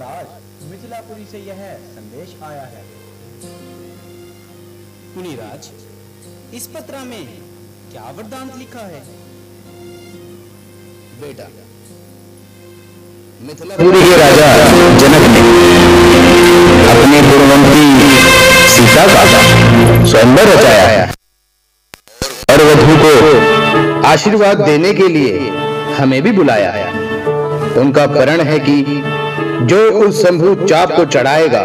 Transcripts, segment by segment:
महाराज, मिथिलापुरी से यह संदेश आया है। मुनिराज, इस पत्र में क्या वरदान लिखा है? बेटा, मिथिलापुरी के राजा जनक ने अपनी गुणवंती सीता का स्वयंवर रचाया है और वधू को आशीर्वाद देने के लिए हमें भी बुलाया है। उनका प्रण है कि जो उस शंभु चाप को चढ़ाएगा,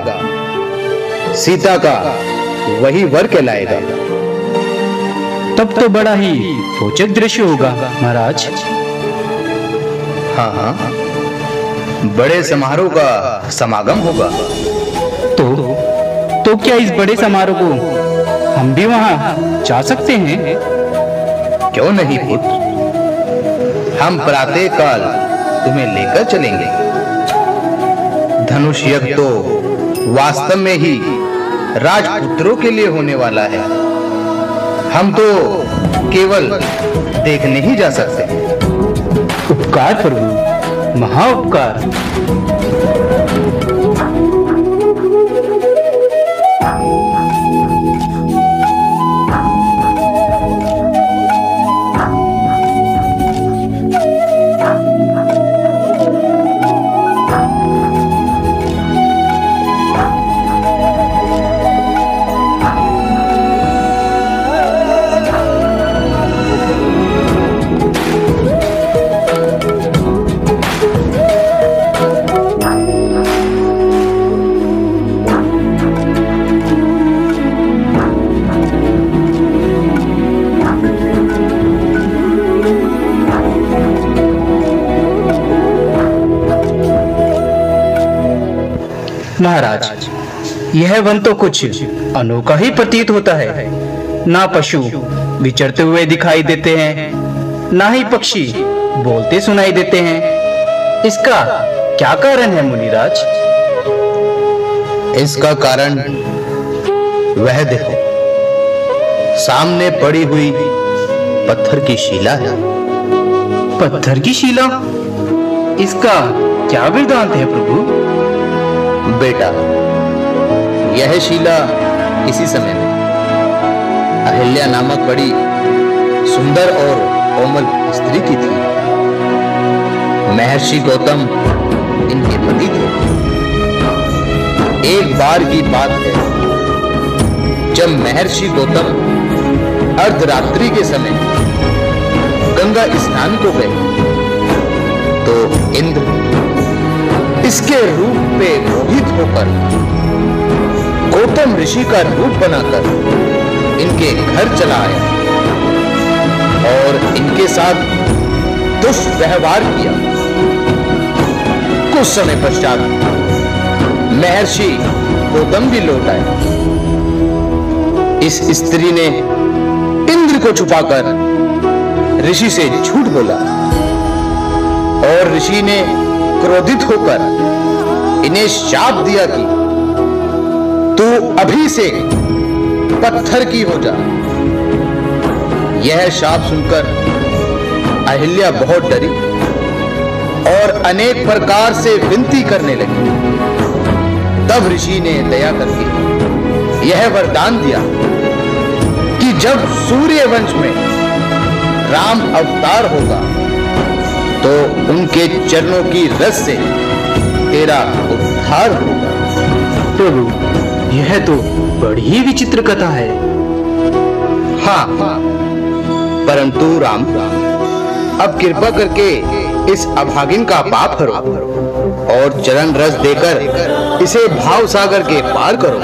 सीता का वही वर कहलाएगा। तब तो बड़ा ही रोचक दृश्य होगा महाराज। हाँ हाँ, बड़े समारोह का समागम होगा। तो क्या इस बड़े समारोह को हम भी वहां जा सकते हैं? क्यों नहीं पुत्र, हम प्रातः काल तुम्हें लेकर चलेंगे। धनुष यज्ञ तो वास्तव में ही राजपुत्रों के लिए होने वाला है। हम तो केवल देखने ही जा सकते हैं। उपकार प्रभु, महा उपकार। महाराज, यह वन तो कुछ अनोखा ही प्रतीत होता है। ना पशु विचरते हुए दिखाई देते हैं, ना ही पक्षी बोलते सुनाई देते हैं। इसका क्या कारण है मुनिराज? इसका कारण वह देखो, सामने पड़ी हुई पत्थर की शिला है। पत्थर की शिला? इसका क्या वृत्तांत है प्रभु? बेटा, यह शिला किसी समय में अहिल्या नामक बड़ी सुंदर और कोमल स्त्री की थी। महर्षि गौतम इनके पति थे। एक बार की बात है, जब महर्षि गौतम अर्धरात्रि के समय गंगा स्नान को गए तो इंद्र इसके रूप पे मोहित होकर गौतम ऋषि का रूप बनाकर इनके घर चला आया और इनके साथ दुष्व्यवहार किया। कुछ समय पश्चात महर्षि गौतम भी लौट आए। इस स्त्री ने इंद्र को छुपाकर ऋषि से झूठ बोला और ऋषि ने क्रोधित होकर इन्हें शाप दिया कि तू अभी से पत्थर की हो जा। यह शाप सुनकर अहिल्या बहुत डरी और अनेक प्रकार से विनती करने लगी। तब ऋषि ने दया करके यह वरदान दिया कि जब सूर्य वंश में राम अवतार होगा तो उनके चरणों की रस से तेरा उद्धार होगा। प्रभु, यह तो बड़ी ही विचित्र कथा है। हाँ, परंतु राम, अब कृपा करके इस अभागिन का पाप हरो और चरण रस देकर इसे भाव सागर के पार करो।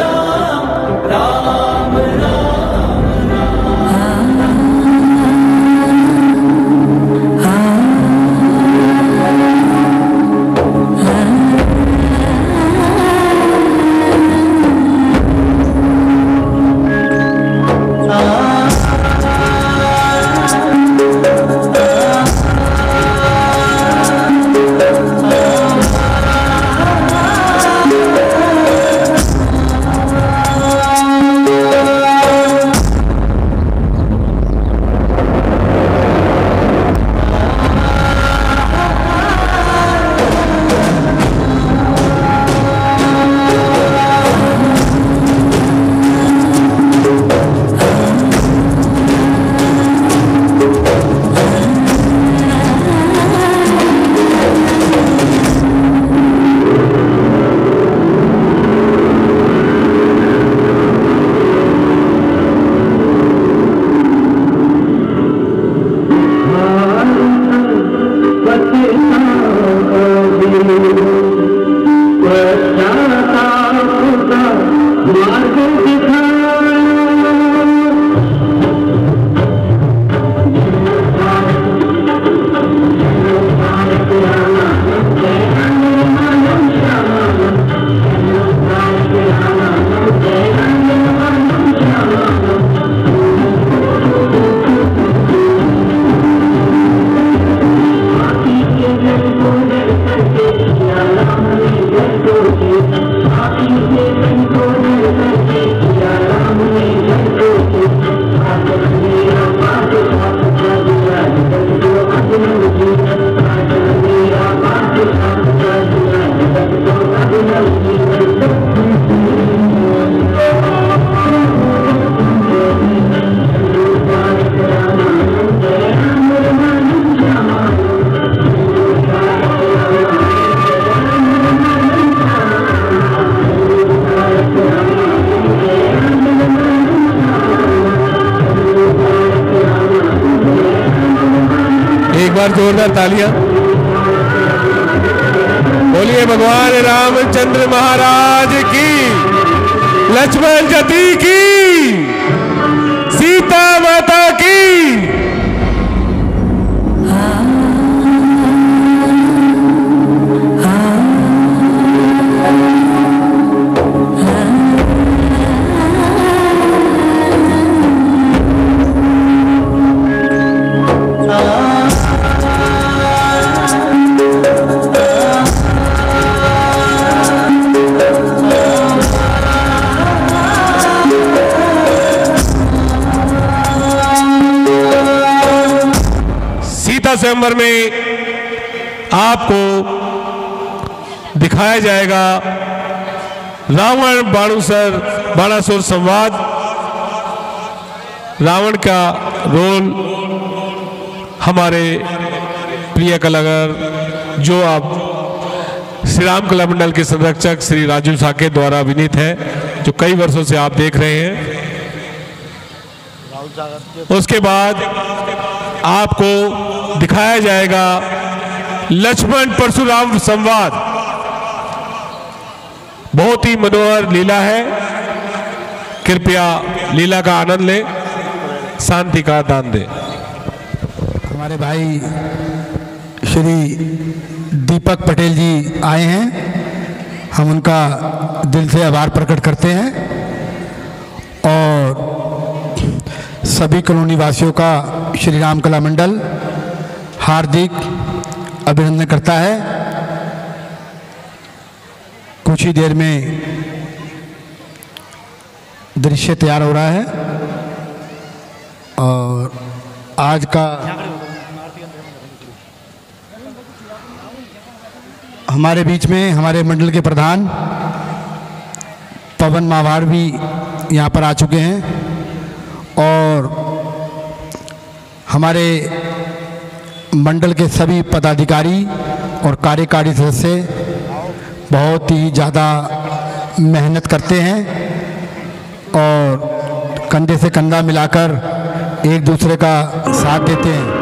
जोरदार तालियां। बोलिए भगवान रामचंद्र महाराज की, लक्ष्मण जती की, सीता माता की। स्वयंवर में आपको दिखाया जाएगा रावण बाणासुर संवाद। रावण का रोल हमारे प्रिय कलाकार जो आप श्री राम कला मंडल के संरक्षक श्री राजू साकेत द्वारा अभिनीत है, जो कई वर्षों से आप देख रहे हैं। उसके बाद आपको दिखाया जाएगा लक्ष्मण परशुराम संवाद। बहुत ही मनोहर लीला है, कृपया लीला का आनंद लें, शांति का दान दें। हमारे भाई श्री दीपक पटेल जी आए हैं, हम उनका दिल से आभार प्रकट करते हैं और सभी कॉलोनी वासियों का श्री राम कला मंडल हार्दिक अभिनंदन करता है। कुछ ही देर में दृश्य तैयार हो रहा है और आज का हमारे बीच में हमारे मंडल के प्रधान पवन मावाड़ भी यहाँ पर आ चुके हैं और हमारे मंडल के सभी पदाधिकारी और कार्यकारी सदस्य बहुत ही ज़्यादा मेहनत करते हैं और कंधे से कंधा मिलाकर एक दूसरे का साथ देते हैं।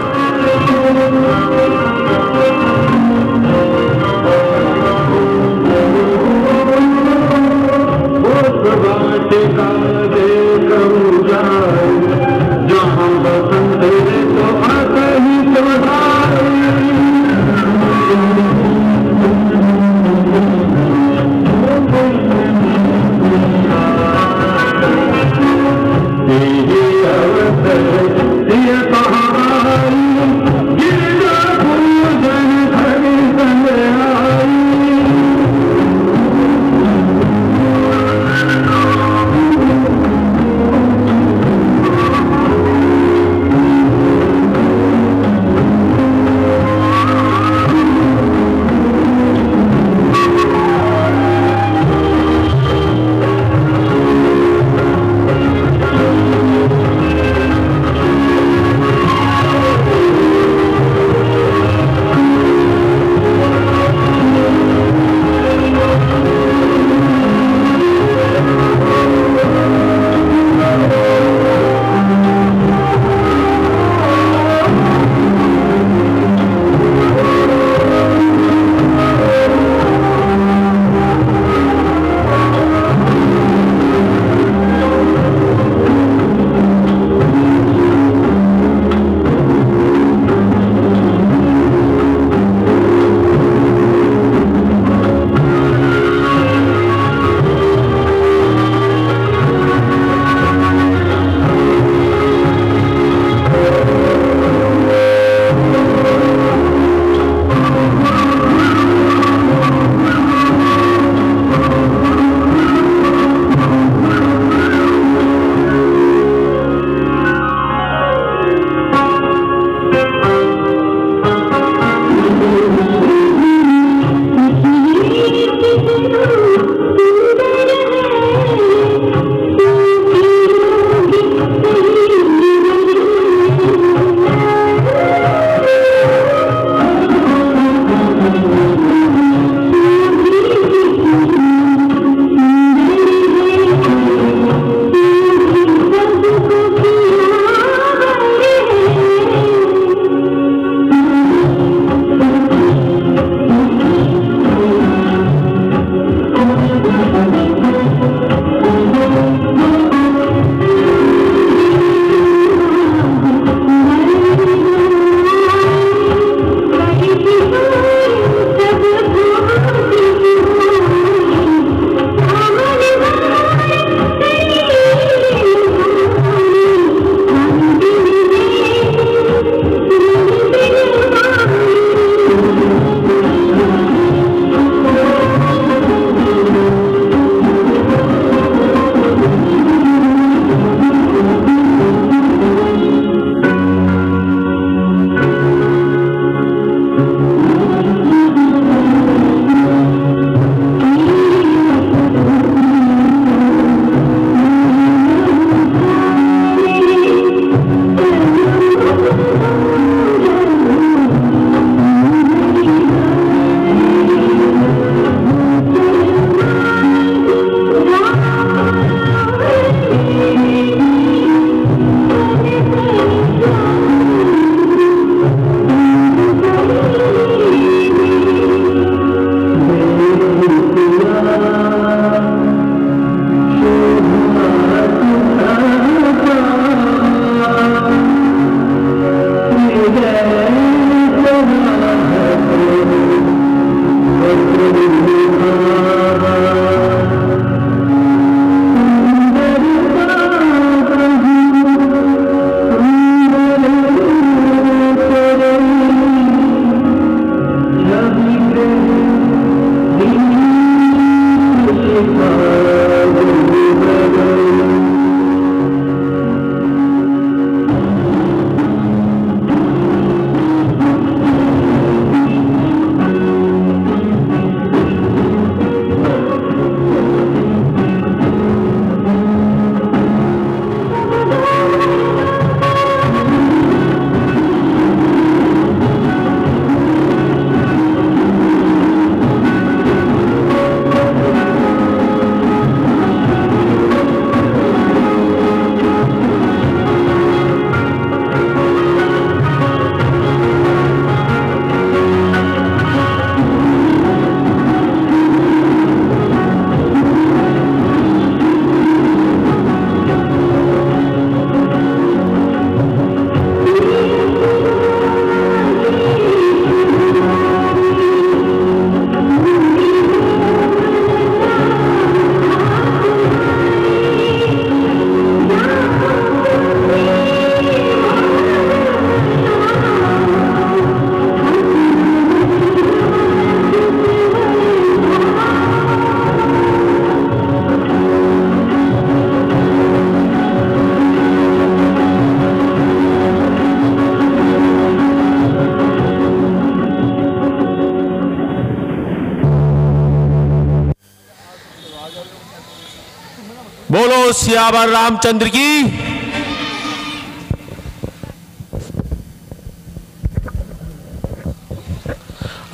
बोलो सियावर रामचंद्र की।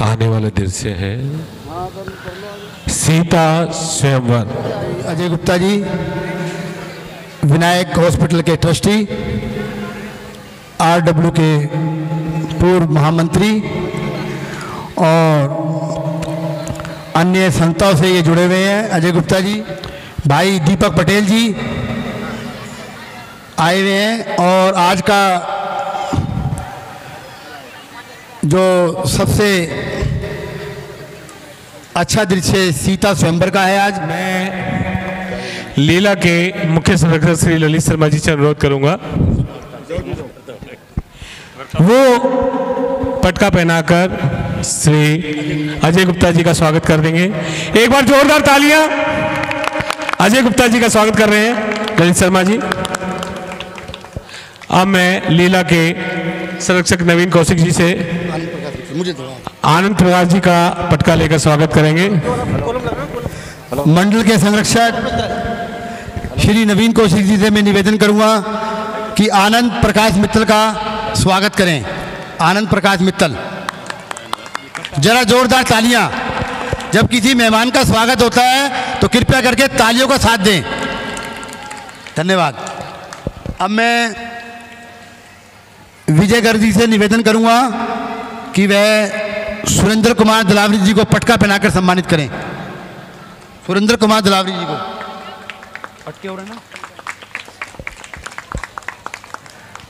आने वाले दृश्य है सीता स्वयंवर। अजय गुप्ता जी विनायक हॉस्पिटल के ट्रस्टी, आरडब्ल्यू के पूर्व महामंत्री और अन्य संस्थाओं से ये जुड़े हुए हैं। अजय गुप्ता जी, भाई दीपक पटेल जी आए हुए हैं और आज का जो सबसे अच्छा दृश्य सीता स्वयंवर का है। आज मैं लीला के मुख्य संरक्षक श्री ललित शर्मा जी से अनुरोध करूंगा वो पटका पहनाकर श्री अजय गुप्ता जी का स्वागत कर देंगे। एक बार जोरदार तालियां अजय गुप्ता जी का स्वागत कर रहे हैं ललित शर्मा जी। अब मैं लीला के संरक्षक नवीन कौशिक जी से आनंद प्रकाश जी का पटका लेकर स्वागत करेंगे। मंडल के संरक्षक श्री नवीन कौशिक जी से मैं निवेदन करूंगा कि आनंद प्रकाश मित्तल का स्वागत करें। आनंद प्रकाश मित्तल, जरा जोरदार तालियां। जब किसी मेहमान का स्वागत होता है तो कृपया करके तालियों का साथ दें। धन्यवाद। अब मैं विजय गर्ग जी से निवेदन करूंगा कि वह सुरेंद्र कुमार दलावरी जी को पटका पहनाकर सम्मानित करें। सुरेंद्र कुमार दिलावरी जी को। अटके हो रहे ना।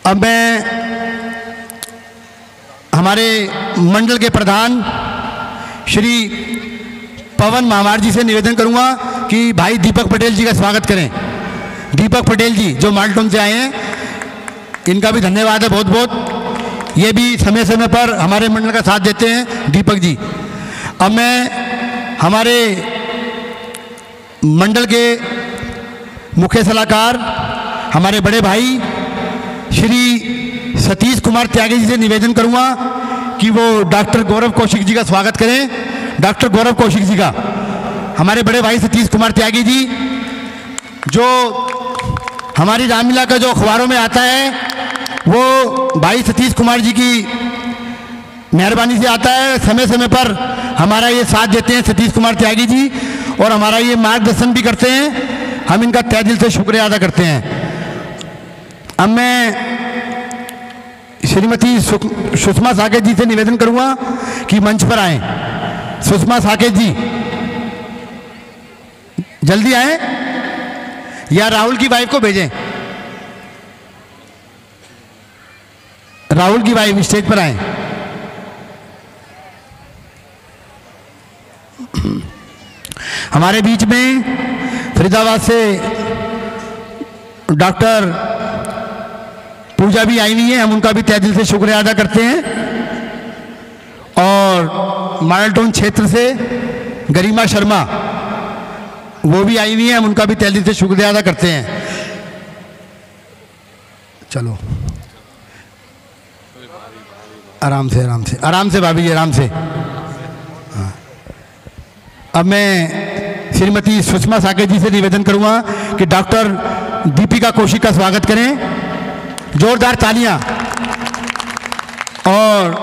अब मैं हमारे मंडल के प्रधान श्री पवन महामार जी से निवेदन करूंगा कि भाई दीपक पटेल जी का स्वागत करें। दीपक पटेल जी जो माल्टोन से आए हैं, इनका भी धन्यवाद है बहुत बहुत। ये भी समय समय पर हमारे मंडल का साथ देते हैं दीपक जी। अब मैं हमारे मंडल के मुख्य सलाहकार हमारे बड़े भाई श्री सतीश कुमार त्यागी जी से निवेदन करूंगा कि वो डॉक्टर गौरव कौशिक जी का स्वागत करें। डॉक्टर गौरव कौशिक जी का, हमारे बड़े भाई सतीश कुमार त्यागी जी जो हमारी रामलीला का जो अखबारों में आता है वो भाई सतीश कुमार जी की मेहरबानी से आता है। समय समय पर हमारा ये साथ देते हैं सतीश कुमार त्यागी जी और हमारा ये मार्गदर्शन भी करते हैं। हम इनका तहे दिल से शुक्रिया अदा करते हैं। अब मैं श्रीमती सुषमा साकेत जी से निवेदन करूंगा कि मंच पर आए। सुषमा साकेत जी जल्दी आए या राहुल की वाइफ को भेजें। राहुल की वाइफ स्टेज पर आए। हमारे बीच में फरीदाबाद से डॉक्टर पूजा भी आई हुई है, हम उनका भी तहे दिल से शुक्रिया अदा करते हैं। और माल्टोन क्षेत्र से गरिमा शर्मा वो भी आई हुई है, हम उनका भी तहे दिल से शुक्रिया अदा करते हैं। चलो आराम से आराम से आराम से भाभी जी आराम से। हाँ। अब मैं श्रीमती सुषमा साकेत जी से निवेदन करूंगा कि डॉक्टर दीपिका कौशिक का स्वागत करें। जोरदार तालियां। और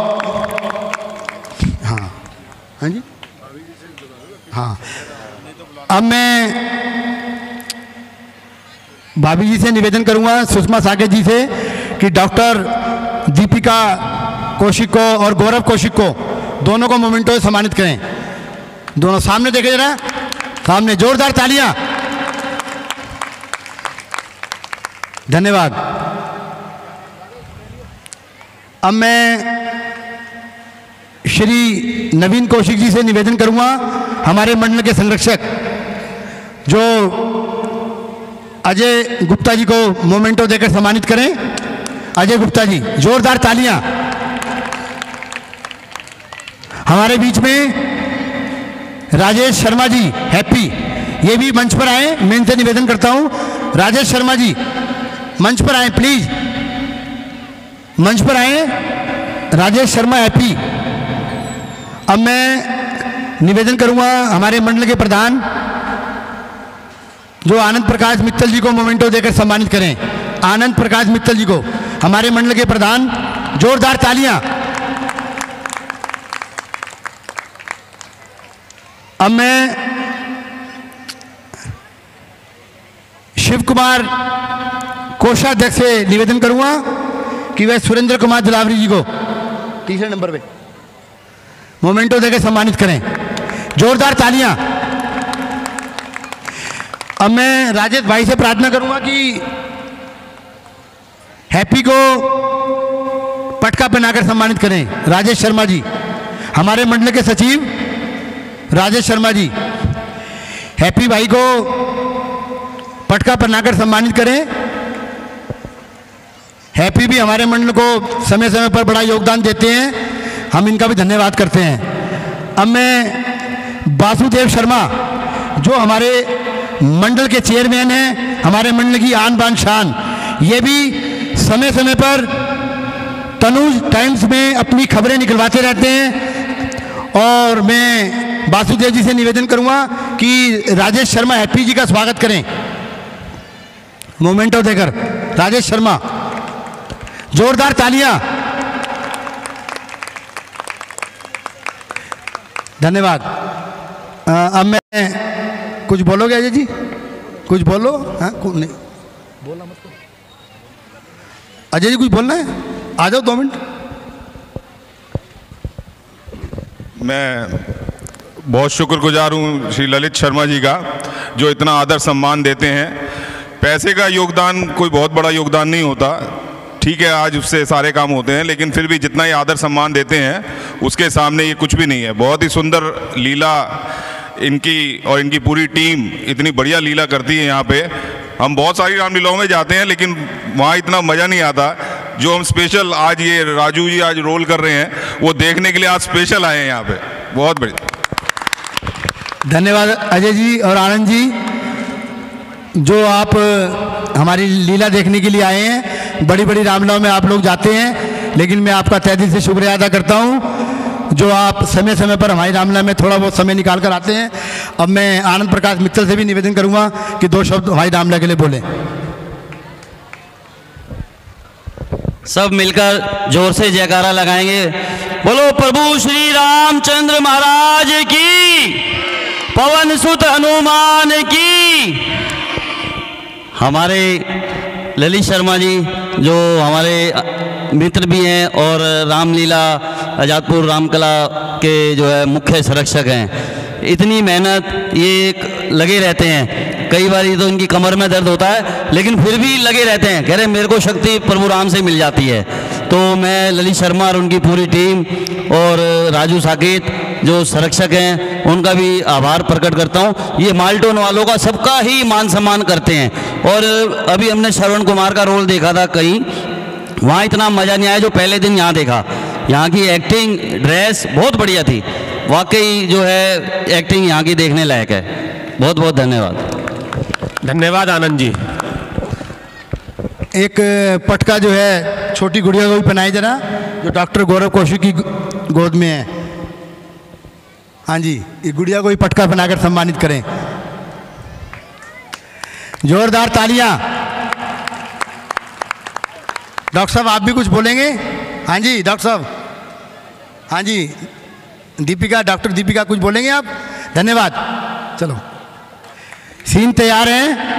हाँ हाँ जी हाँ। अब मैं भाभी जी से निवेदन करूंगा सुषमा साकेत जी से कि डॉक्टर दीपिका कौशिक को और गौरव कौशिक को दोनों को मोमेंटो से सम्मानित करें। दोनों सामने देखे जरा, सामने जोरदार तालियां। धन्यवाद। अब मैं श्री नवीन कौशिक जी से निवेदन करूंगा, हमारे मंडल के संरक्षक जो अजय गुप्ता जी को मोमेंटो देकर सम्मानित करें। अजय गुप्ता जी जोरदार तालियां। हमारे बीच में राजेश शर्मा जी हैप्पी, ये भी मंच पर आए। मैं इनसे निवेदन करता हूं राजेश शर्मा जी मंच पर आए, प्लीज मंच पर आए। राजेश शर्मा हैप्पी। अब मैं निवेदन करूंगा हमारे मंडल के प्रधान जो आनंद प्रकाश मित्तल जी को मोमेंटो देकर सम्मानित करें। आनंद प्रकाश मित्तल जी को, हमारे मंडल के प्रधान, जोरदार तालियां। अब मैं शिव कुमार कोषाध्यक्ष से निवेदन करूंगा कि वह सुरेंद्र कुमार दिलावरी जी को तीसरे नंबर पे मोमेंटो देकर सम्मानित करें। जोरदार तालियां। अब मैं राजेश भाई से प्रार्थना करूंगा कि हैप्पी को पटका पहनाकर सम्मानित करें। राजेश शर्मा जी, हमारे मंडल के सचिव राजेश शर्मा जी, हैप्पी भाई को पटका पहनाकर सम्मानित करें। हैप्पी भी हमारे मंडल को समय समय पर बड़ा योगदान देते हैं, हम इनका भी धन्यवाद करते हैं। अब मैं वासुदेव शर्मा जो हमारे मंडल के चेयरमैन हैं, हमारे मंडल की आन बान शान, ये भी समय समय पर तनुज टाइम्स में अपनी खबरें निकलवाते रहते हैं। और मैं वासुदेव जी से निवेदन करूंगा कि राजेश शर्मा हैप्पी जी का स्वागत करें मोमेंटो देकर। राजेश शर्मा, जोरदार तालियां। धन्यवाद। अब मैं कुछ बोलोगे अजय जी? कुछ बोलो। हाँ नहीं बोलना मत। अजय जी कुछ बोलना है? आ जाओ 2 मिनट। मैं बहुत शुक्रगुजार हूँ श्री ललित शर्मा जी का, जो इतना आदर सम्मान देते हैं। पैसे का योगदान कोई बहुत बड़ा योगदान नहीं होता, ठीक है, आज उससे सारे काम होते हैं, लेकिन फिर भी जितना ही आदर सम्मान देते हैं उसके सामने ये कुछ भी नहीं है। बहुत ही सुंदर लीला इनकी और इनकी पूरी टीम इतनी बढ़िया लीला करती है यहाँ पे। हम बहुत सारी रामलीलाओं में जाते हैं लेकिन वहाँ इतना मज़ा नहीं आता जो हम स्पेशल आज ये राजू जी आज रोल कर रहे हैं, वो देखने के लिए आज स्पेशल आए हैं यहाँ पे। बहुत बढ़िया, धन्यवाद अजय जी और आनंद जी, जो आप हमारी लीला देखने के लिए आए हैं। बड़ी बड़ी रामलीलाओं में आप लोग जाते हैं, लेकिन मैं आपका तहे दिल से शुक्रिया अदा करता हूं जो आप समय समय पर हमारी रामलीला में थोड़ा बहुत समय निकाल कर आते हैं। अब मैं आनंद प्रकाश मित्तल से भी निवेदन करूंगा कि 2 शब्द हमारी रामलीला के लिए बोलें। सब मिलकर जोर से जयकारा लगाएंगे। बोलो प्रभु श्री रामचंद्र महाराज की, पवन सुत हनुमान की। हमारे ललित शर्मा जी जो हमारे मित्र भी हैं और रामलीला आजादपुर रामकला के जो है मुख्य संरक्षक हैं, इतनी मेहनत ये लगे रहते हैं। कई बार तो इनकी कमर में दर्द होता है लेकिन फिर भी लगे रहते हैं, कह रहे मेरे को शक्ति प्रभु राम से मिल जाती है। तो मैं ललित शर्मा और उनकी पूरी टीम और राजू साकेत जो संरक्षक हैं उनका भी आभार प्रकट करता हूं। ये माल्टोन वालों का सबका ही मान सम्मान करते हैं। और अभी हमने श्रवण कुमार का रोल देखा था कहीं, वहाँ इतना मज़ा नहीं आया जो पहले दिन यहाँ देखा। यहाँ की एक्टिंग, ड्रेस बहुत बढ़िया थी, वाकई जो है एक्टिंग यहाँ की देखने लायक है। बहुत बहुत धन्यवाद। धन्यवाद आनंद जी। एक पटका जो है छोटी गुड़िया को भी पहनाई जरा, जो डॉक्टर गौरव कौशिक की गोद में है। हाँ जी, ये गुड़िया को भी पटका पहनाकर सम्मानित करें। जोरदार तालियां। डॉक्टर साहब आप भी कुछ बोलेंगे? हाँ जी डॉक्टर साहब। हाँ जी दीपिका, डॉक्टर दीपिका कुछ बोलेंगे आप? धन्यवाद। चलो सीन तैयार है।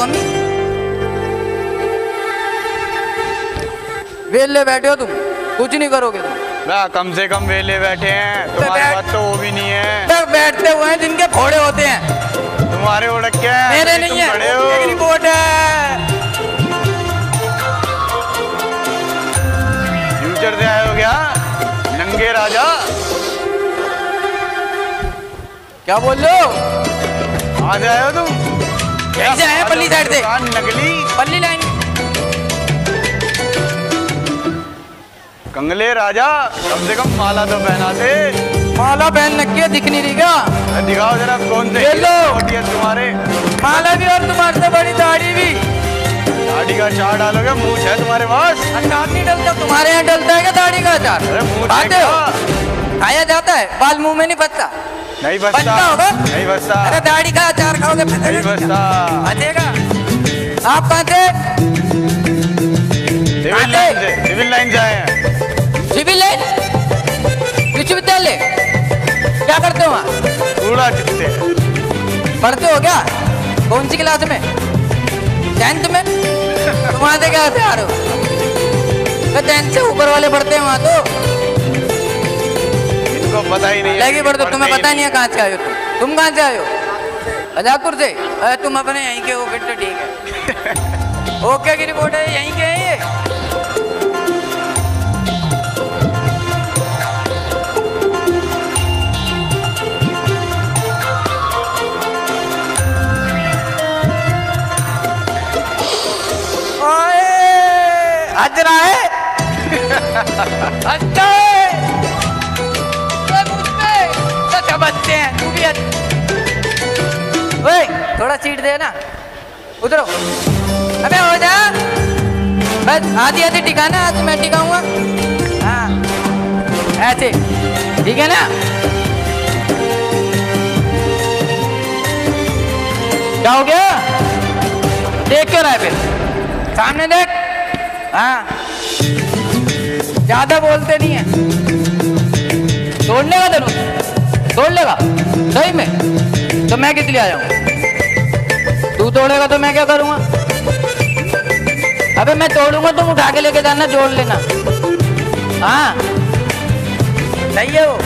स्वामी। वेले बैठे हो तुम, कुछ नहीं करोगे तुम। कम से कम वेले बैठे हैं, तुम्हारे पास तो वो भी नहीं है। बैठते हुए हैं जिनके फोड़े होते हैं। तुम्हारे उड़क क्या है? मेरे नहीं है, एक रिपोर्ट है। फ्यूचर से आए हो क्या नंगे राजा? क्या बोल रहे हो? कहाँ से आए हो तुम? कैसे आए? पल्ली साइड से। नकली पल्ली लाइन। कंगले राजा, कम से कम माला तो पहनाते। माला पहन रखी है, दिख नहीं रही क्या? दिखाओ जरा कौन से है तुम्हारे। माला भी और तुम्हारे से बड़ी दाढ़ी भी। दाढ़ी का अचार डालोगे? मुँह है तुम्हारे पास? अचार नहीं डलता, तुम्हारे यहाँ डलता है क्या दाढ़ी का अचार? खाते हो? खाया जाता है, बाल मुंह में नहीं बचता। नहीं बचता होगा? नहीं बचता। अरे दाढ़ी का अचार खाओगे? नहीं बचता। बचेगा। आप कहाँ से? सिविल लाइन से। सिविल लाइन से आए हैं। Civil line? विश्वविद्यालय? क्या करते हो वहाँ? कूड़ा चिपते। पढ़ते हो क्या? कौन सी क्लास में? 10th में? तुम वहाँ से क्या से आ रहे हो? 10th से ऊपर वाले पढ़ते हैं वहाँ तो। इनको पता ही नहीं लगी पढ़ते, तुम्हें पता नहीं है कहाँ से आए हो तुम कहाँ से आए हो? अजापुर से? अरे तुम अपने यहीं के हो, फिर तो ठीक है। ओके की रिपोर्ट है, यहीं के हैं ये। हज रहा है। अच्छा है। समझते हैं तू भी। ओए थोड़ा सीट दे ना, उधरो। अबे हो जा, बस आधी आधी टिकाना, आज मैं टिकाऊंगा। हाँ ऐसे ठीक है ना? क्या हो गया? देख क्यों रहा है? फिर सामने देख। हाँ ज्यादा बोलते नहीं है। तोड़ने का धनुष तोड़ लेगा सही में, तो मैं किस लिए आया हूँ? तू तोड़ेगा तो मैं क्या करूँगा? अबे मैं तोड़ूंगा, तुम उठा के लेके जाना, जोड़ लेना। हाँ सही है वो।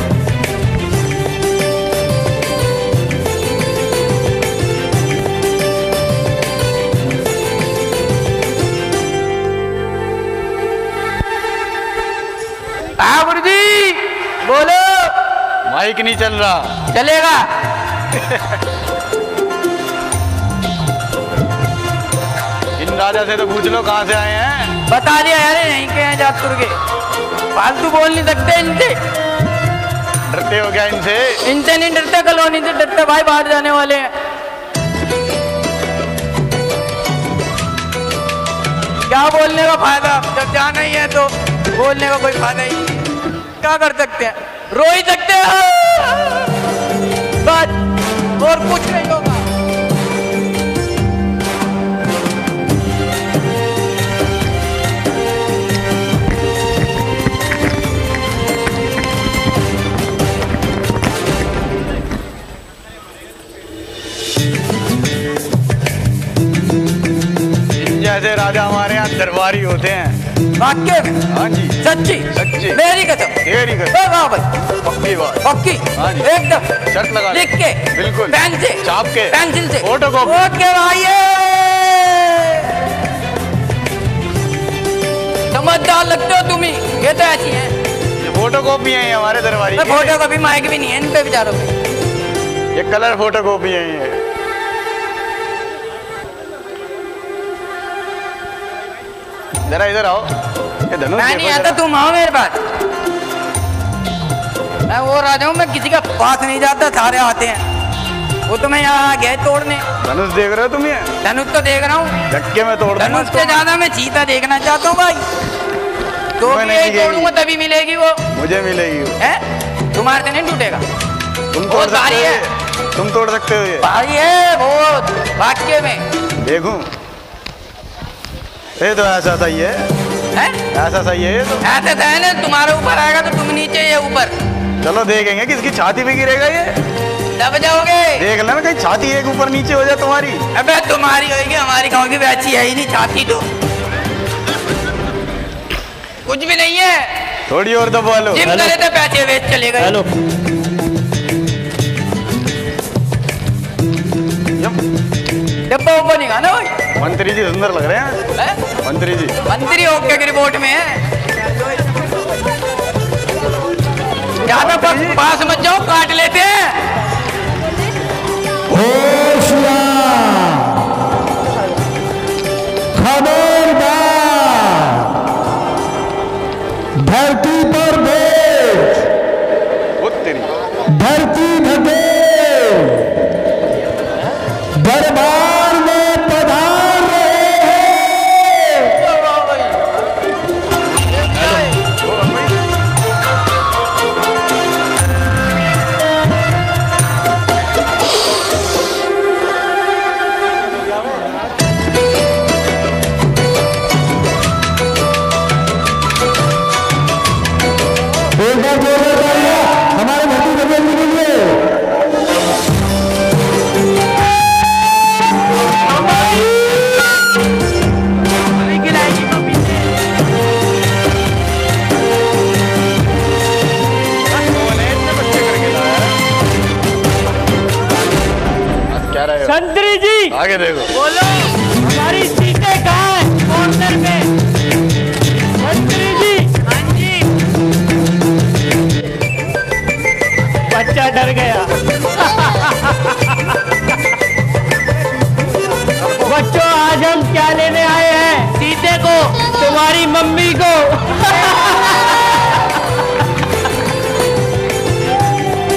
हाँ गुरुजी बोलो। माइक नहीं चल रहा। चलेगा। इन राजा से तो पूछ लो कहाँ से आए हैं। बता दिया यार, यहीं के हैं जातपुर के। फालतू बोल नहीं सकते इनसे। डरते हो क्या इनसे? इनसे नहीं डरते, कॉलोनी से डरते भाई, बाहर जाने वाले हैं। क्या बोलने का फायदा, जब जाना ही है तो बोलने का कोई फायदा ही नहीं। क्या कर सकते हैं? रो ही सकते हैं बस, और कुछ नहीं होगा। जैसे राजा हमारे यहाँ दरबारी होते हैं। वाक्य में? हाँ जी। सच्ची? सच्ची। मेरी कसम? तेरी कसम। वाह भाई, पक्की बात। पक्की? हाँ जी। एकदम शर्त लगा लिख के? बिल्कुल। पेन से? चाप के? पेंसिल से? Photo copy? ओके भाई, समझदार लगते हो तुम ही। ये तो ऐसी है। ये फोटो कॉपी है हमारे दरबारी की। फोटो कॉपी माइक भी नहीं है इन पे बेचारों पे। ये कलर फोटो कॉपी है ये। जरा इधर आओ। ये धनुष मैं नहीं आता, तुम आओ मेरे पास। मैं वो राजा हूँ, मैं किसी का पास नहीं जाता, सारे आते हैं। वो तो मैं यहाँ गए तोड़ने। धनुष देख रहे हो तुम? ये धनुष तो देख रहा हूँ, धक्के में तोड़। धनुष से ज्यादा मैं चीता देखना चाहता हूँ भाई। तो भी तोड़ूंगा तभी मिलेगी वो। मुझे मिलेगी वो। है? तुम्हारे से नहीं टूटेगा। तुम तोड़ सकते हो? तुम तोड़ सकते हो ये? भारी है बहुत, वाक्य में। देखूं? ये तो ऐसा सही है। ऐसा सही है ये तो। ऐसा तो है ना, तुम्हारे ऊपर आएगा तो तुम नीचे, ये ऊपर। चलो देखेंगे किसकी छाती पे गिरेगा ये। दब जाओगे। देख लेना कहीं छाती एक ऊपर नीचे हो जाए तुम्हारी। अबे तुम्हारी होगी, हमारी गाँव की बैची है ही नहीं छाती तो कुछ भी नहीं है। थोड़ी और दबा लो। जिम करे तो पैसे वेस्ट चले गए। हेलो डब्बा ऊपर नहीं खाना भाई। मंत्री जी सुंदर लग रहे हैं। मंत्री जी मंत्री होके की रिपोर्ट में है। ज्यादा पास मत जाओ, काट लेते हैं। खबरदार, धरती पर देश, धरती धकेल, दरबार में पधार रहे हैं। एक बार जोरदार तालियां हमारे धरती धकेल के लिए। संतरी जी आगे देखो। बोलो, हमारी सीटें कहाँ हैं? कॉर्नर में। संतरी जी। हाँ जी। बच्चा डर गया। बच्चों, आज हम क्या लेने आए हैं? सीते को, तुम्हारी मम्मी को।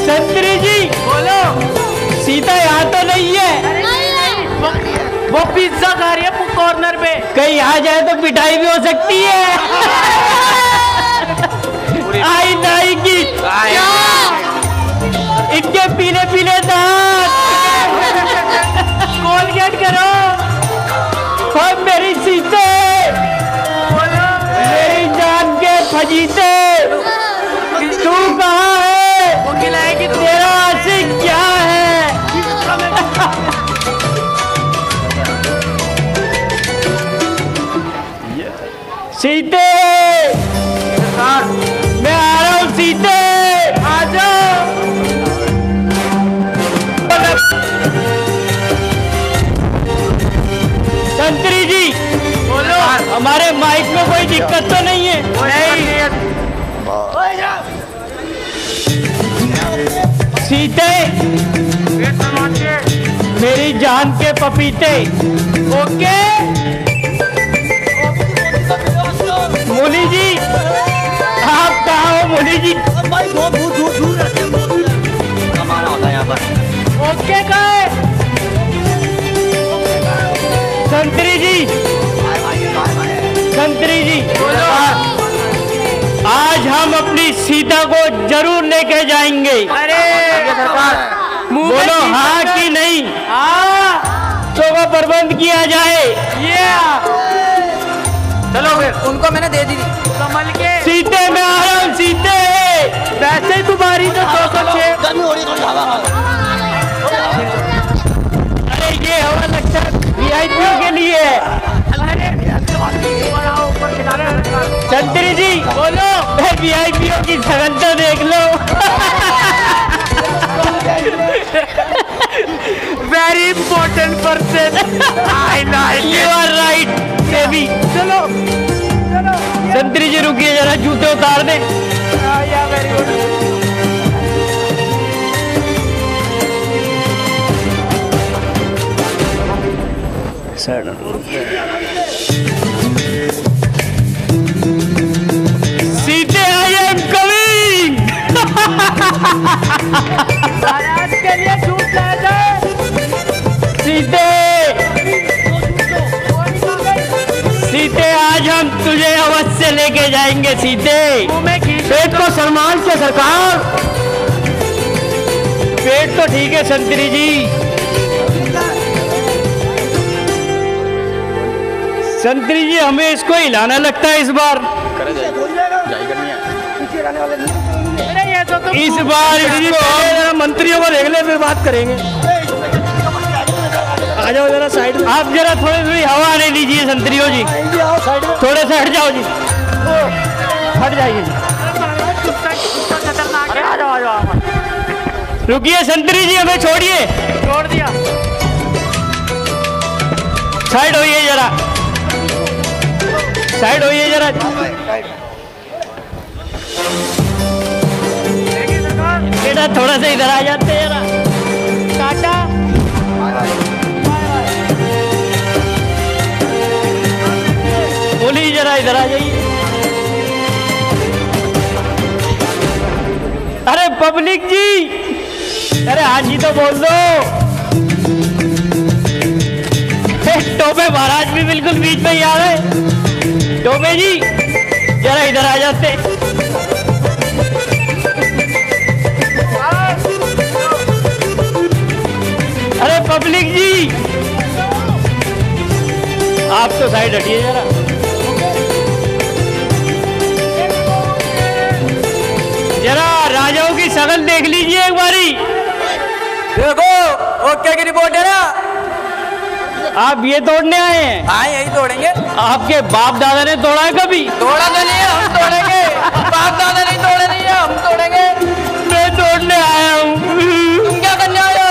संतरी जी बोलो, सीता यहाँ तो नहीं है। वो पिज्जा खा रही है कॉर्नर पे। कहीं आ जाए तो पिटाई भी हो सकती है। आई नाई की इनके पीले पीले दांत। कोलगेट करो। और मेरी सीते, मेरी जान के फजीते, तू कहाँ है? तेरा आशिक क्या है? सीते, मैं आ रहा हूँ। सीते आ जाओ। संतरी जी बोलो, हमारे माइक में कोई दिक्कत तो नहीं है? नहीं। सीते, मेरी जान के पपीते। ओके मोली जी, आप कहाँ हो मोली जी? ओके कहाँ है? संतरी जी, संतरी जी आज हम अपनी सीता को जरूर लेके जाएंगे। अरे बोलो हाँ कि नहीं? हाँ, तो वो प्रबंध किया जाए। चलो फिर, उनको मैंने दे दी थी कमल के। सीते में आ रहा हूँ। सीते वैसे तुम्हारी तो 206। अरे ये हवा लगता है VIP के लिए। संतरी जी बोलो, VIP की सगन तो देख लो। Very important person. You are right baby. चलो संतरी जी रुकिए जरा, जूते उतार दें। Very good. सीते आई एम कमिंग। के लिए छूट जाए। सीते, सीते आज हम तुझे अवश्य लेके जाएंगे। सीते पेट को सम्मान के सरकार। पेट तो ठीक है संतरी जी। संतरी जी हमें इसको हिलाना लगता है इस बार। जाई करनी है। इस बार इसको मंत्रियों को देख ले, फिर बात करेंगे। आ जाओ जरा साइड में। आप जरा थोड़ी हवा आने दीजिए संतरियों जी, थोड़े से हट जाओ जी, हट जाइए जी। आ जाओ आ जाओ, रुकिए संतरी जी, हमें छोड़िए। छोड़ दिया, साइड होइए जरा, साइड होइए जरा। बेटा थोड़ा सा इधर आ जाते हैं जरा। टाटा, बोलिए जरा इधर आ जाइए। अरे पब्लिक जी, अरे हाँ जी तो बोल दो। टोपे महाराज भी बिल्कुल बीच में ही आ गए। टोपे जी जरा इधर आ जाते। अरे पब्लिक जी, आप तो साइड हटिए जरा। जरा राजाओं की शक्ल देख लीजिए एक बारी। देखो ओके की रिपोर्ट है ना। आप ये तोड़ने आए हैं? हाँ यही तोड़ेंगे। आपके बाप दादा ने तोड़ा है कभी? तोड़ा तो नहीं है, हम तोड़ेंगे। बाप दादा नहीं तोड़े, नहीं है हम तोड़ेंगे। मैं तोड़ने आया हूँ। तुम क्या करने आए हो?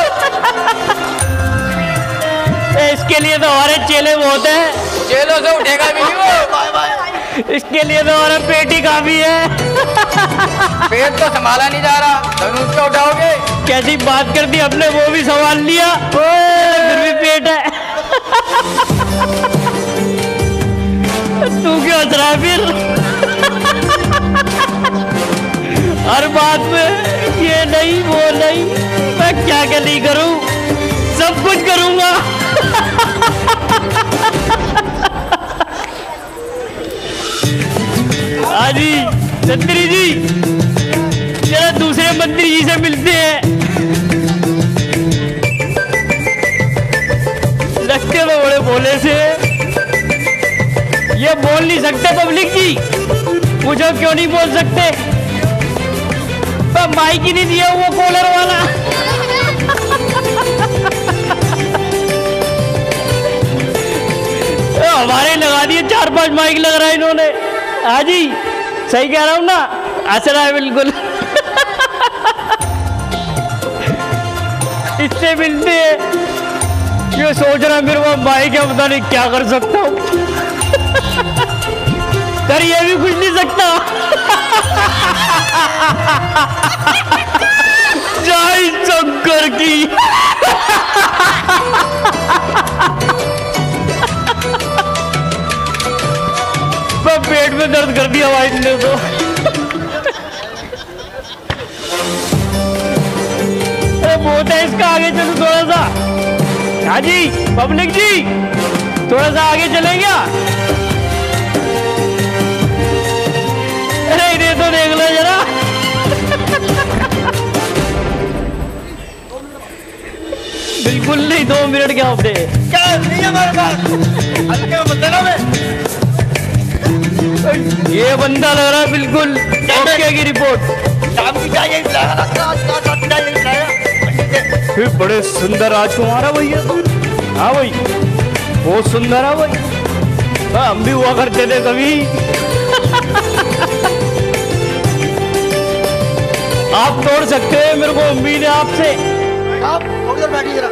इसके लिए तो हमारे चेले बहुत हैं। चेलों से उठेगा भी नहीं वो। इसके लिए तो हमारा पेट ही काफी है। पेट तो संभाला नहीं जा रहा, धनुष को उठाओगे? कैसी बात कर दी अपने, वो भी संभाल लिया, फिर भी पेट है। तू क्यों हंस रहा है फिर? हर बात में ये नहीं वो नहीं, मैं क्या क्या नहीं करूं, सब कुछ करूंगा। जी संतरी जी, जरा दूसरे मंत्री जी से मिलते हैं। लगते तो बड़े भोले से, ये बोल नहीं सकते पब्लिक जी। पूछो क्यों नहीं बोल सकते? माइक ही नहीं दिया वो कॉलर वाला। हमारे लगा दिए 4-5 माइक लग रहा है इन्होंने। हाँ जी सही कह रहा हूँ ना, असर है बिल्कुल। इससे मिलते हैं, ये सोच रहा मेरे को माइक है, पता नहीं क्या कर सकता हूँ। कर ये भी कुछ नहीं सकता। जय शंकर की। पेट में दर्द कर दिया वाइफ ने तो। बहुत है इसका, आगे चलो थोड़ा सा। हाँ जी पब्लिक जी, थोड़ा सा आगे चले क्या? अरे इन्हें तो देख लो जरा। बिल्कुल नहीं, 2 मिनट क्या होते क्या नहीं है हमारे पास। हल्के में बंदा ना ये बंदा लग रहा है बिल्कुल ओके की रिपोर्ट। शाम की चाहिए फिर बड़े सुंदर राजकुमार है भैया। हाँ भाई बहुत सुंदर है भाई, हम भी हुआ करते थे कभी। आप तोड़ सकते हैं, मेरे को उम्मीद है आपसे। आप थोड़ी देर बैठिए जरा,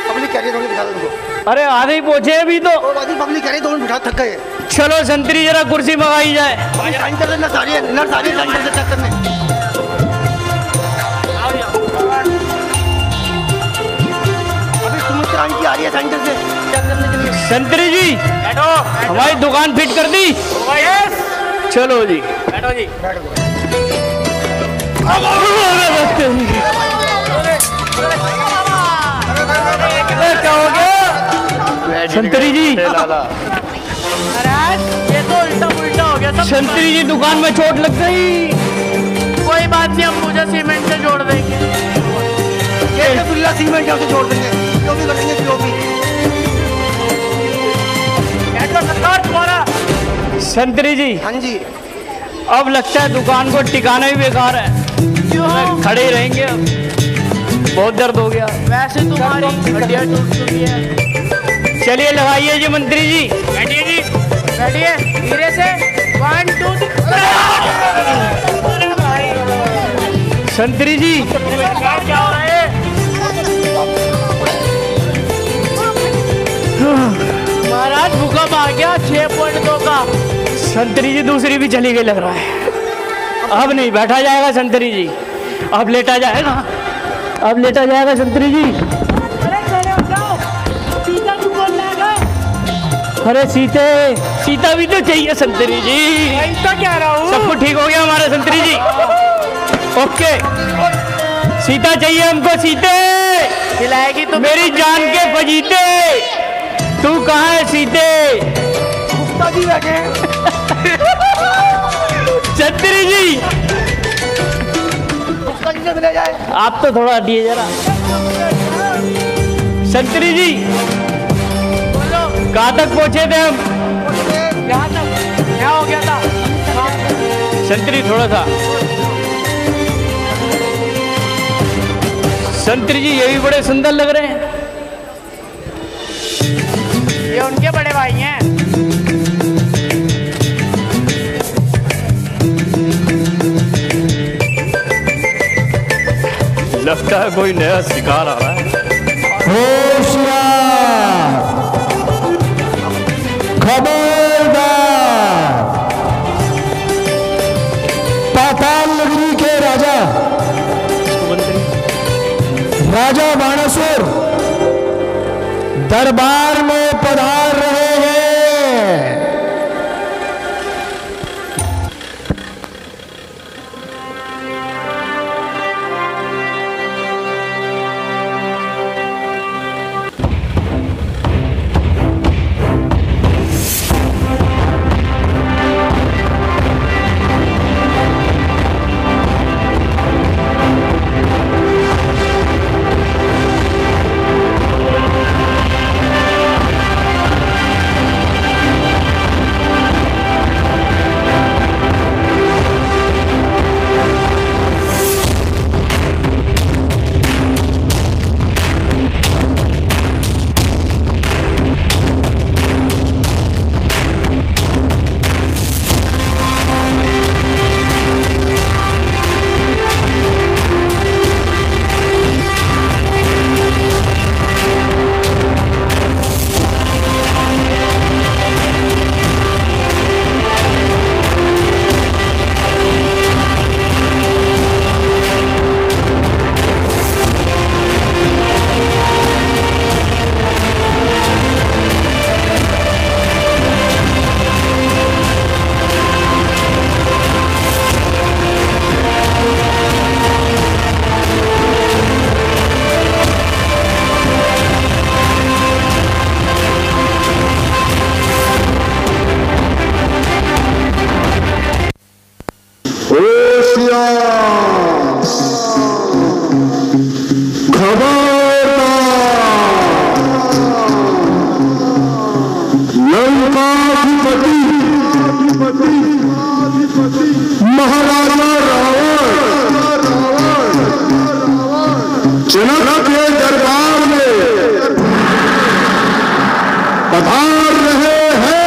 पब्लिक कह रही है थोड़ी बिठा दो उनको। अरे आधे ही पहुंचे अभी तो। पब्लिक कह रही है 2 मिनट बिठा, थक गए। चलो संतरी जरा कुर्सी मंगाई जाए। नर्स आ रही है चेक करने। अभी सुमित्रा आंटी आ रही है सेंटर से चेक करने के लिए। संतरी जी बैठो, हमारी दुकान फिट कर दी। चलो जी बैठो जी, क्या हो गया संतरी जी? ये तो उल्टा उल्टा हो गया। संतरी जी दुकान में चोट लग गई। कोई बात नहीं, हम मुझे सीमेंट से जोड़ देंगे। ये बिल्ला सीमेंट से जोड़ देंगे, जो भी करेंगे जो भी। सरकार तुम्हारा। संतरी जी हाँ जी, अब लगता है दुकान को टिकाना ही बेकार है। खड़े ही रहेंगे अब, बहुत दर्द हो गया। वैसे तुम्हारी हड्डियां टूट चुकी है। चलिए लगाइए जी मंत्री जी, बैठिए जी, बैठिए धीरे से। 1 2 संतरी जी क्या हो रहा है? महाराज भूकंप आ गया 6.2 का। संतरी जी दूसरी भी चली गई लग रहा है। अब नहीं बैठा जाएगा संतरी जी, अब लेटा जाएगा, अब लेटा जाएगा संतरी जी। अरे सीता भी तो चाहिए संतरी जी। तो क्या रहा हूँ, सब कुछ ठीक हो गया हमारा संतरी जी। ओके, सीता चाहिए हमको, सीते खिलाएगी तो मेरी जान के फजीते। तू कहाँ है सीते? जी बैठे संतरी जी आप तो थोड़ा हटिए जरा। संतरी जी कहाँ तक पहुंचे थे हम? यहाँ तक, क्या हो गया था? संतरी थोड़ा सा। संतरी जी ये भी बड़े सुंदर लग रहे हैं। ये उनके बड़े भाई हैं। लगता है कोई नया शिकार आ रहा है। होशियार, खबरदार, पाताल नगरी के राजा राजा बाणासुर दरबार में पधार रहे हैं। महाराजा रावण जनक के दरबार में पधार रहे हैं।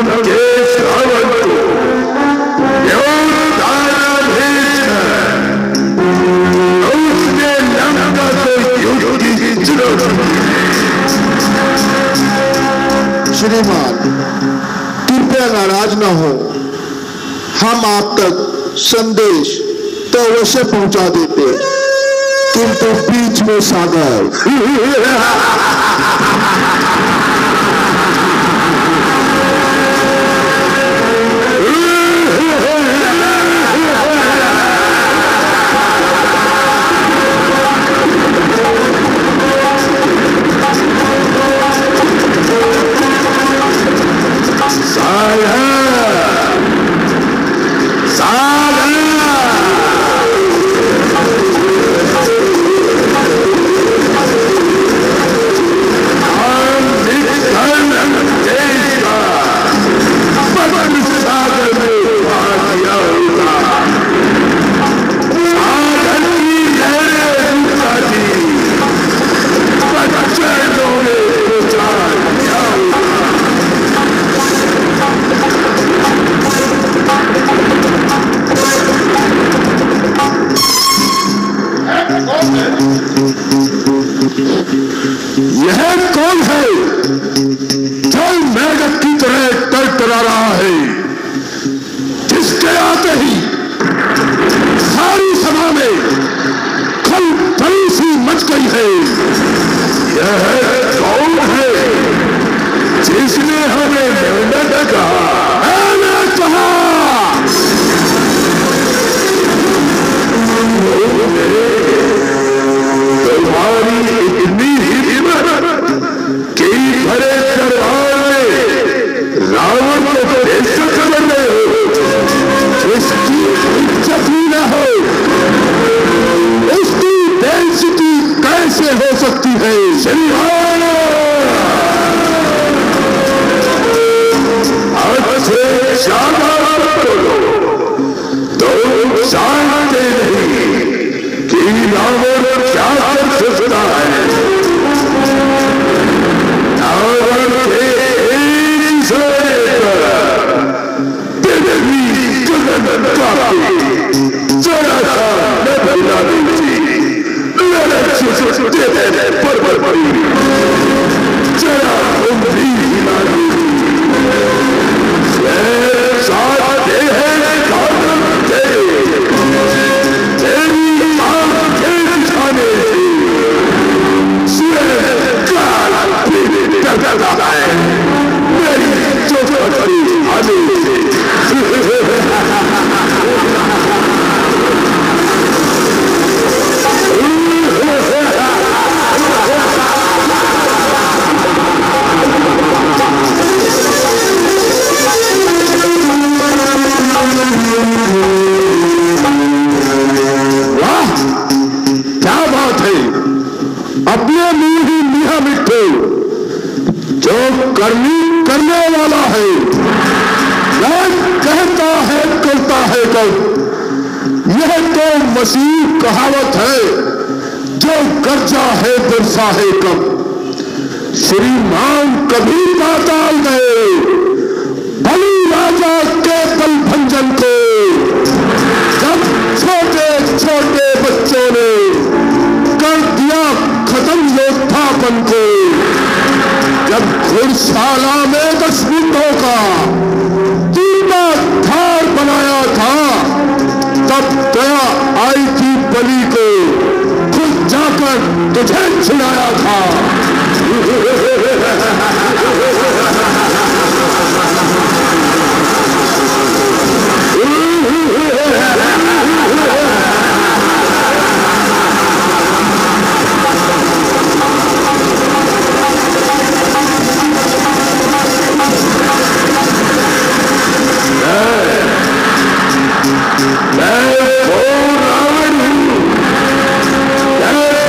लंकेश रावण को तारा भेजकर उसने लंका को युद्ध की जरूरत। श्रीमान कृपया नाराज न हो, हम आप तक संदेश तो अवश्य पहुंचा देते, किंतु बीच में सागर। यह कौन है जो मेघक की तरह टरटरा रहा है, जिसके आते ही सारी सभा में खलबली सी मच गई है? यह कौन है जिसने हमें मिलने कहा? तुम्हारी इतनी हिम्मत कि भरे दरबार में रावण को बेइज्जत कर रहे हो, इसकी इज्जत ही न हो, इसकी बेइज्जती कैसे हो सकती है? श्रीमान अच्छे शाबाश करो, तुम जानते नहीं कि रावण क्या कर सकता है। रावण के एक इशारे पर पृथ्वी गगन कांपी, जरा सा नभला नीची ललच देते पर पड़ी, जरा उंगली हिला दी, साथ दे है कानून दे, तेरी आंखें दिखाने से करता है, मेरी चौखटी आने से। वाह क्या बात है, अपने मुंह ही मिया मिठे, जो करने वाला है वह कहता है करता है कब। यह तो मसीह कहावत है, जो गर्जा है बरसा है कब। श्रीमान कभी पाताल गए बलि राजा के बल भंजन को, जब छोटे छोटे बच्चों ने कर दिया खत्म योद्धापन को, जब घुड़शाला में 10 मिनटों का तीना धार बनाया था, तब दया आई थी बलि को, खुद जाकर तुझे छुड़ाया था। रावण हूं,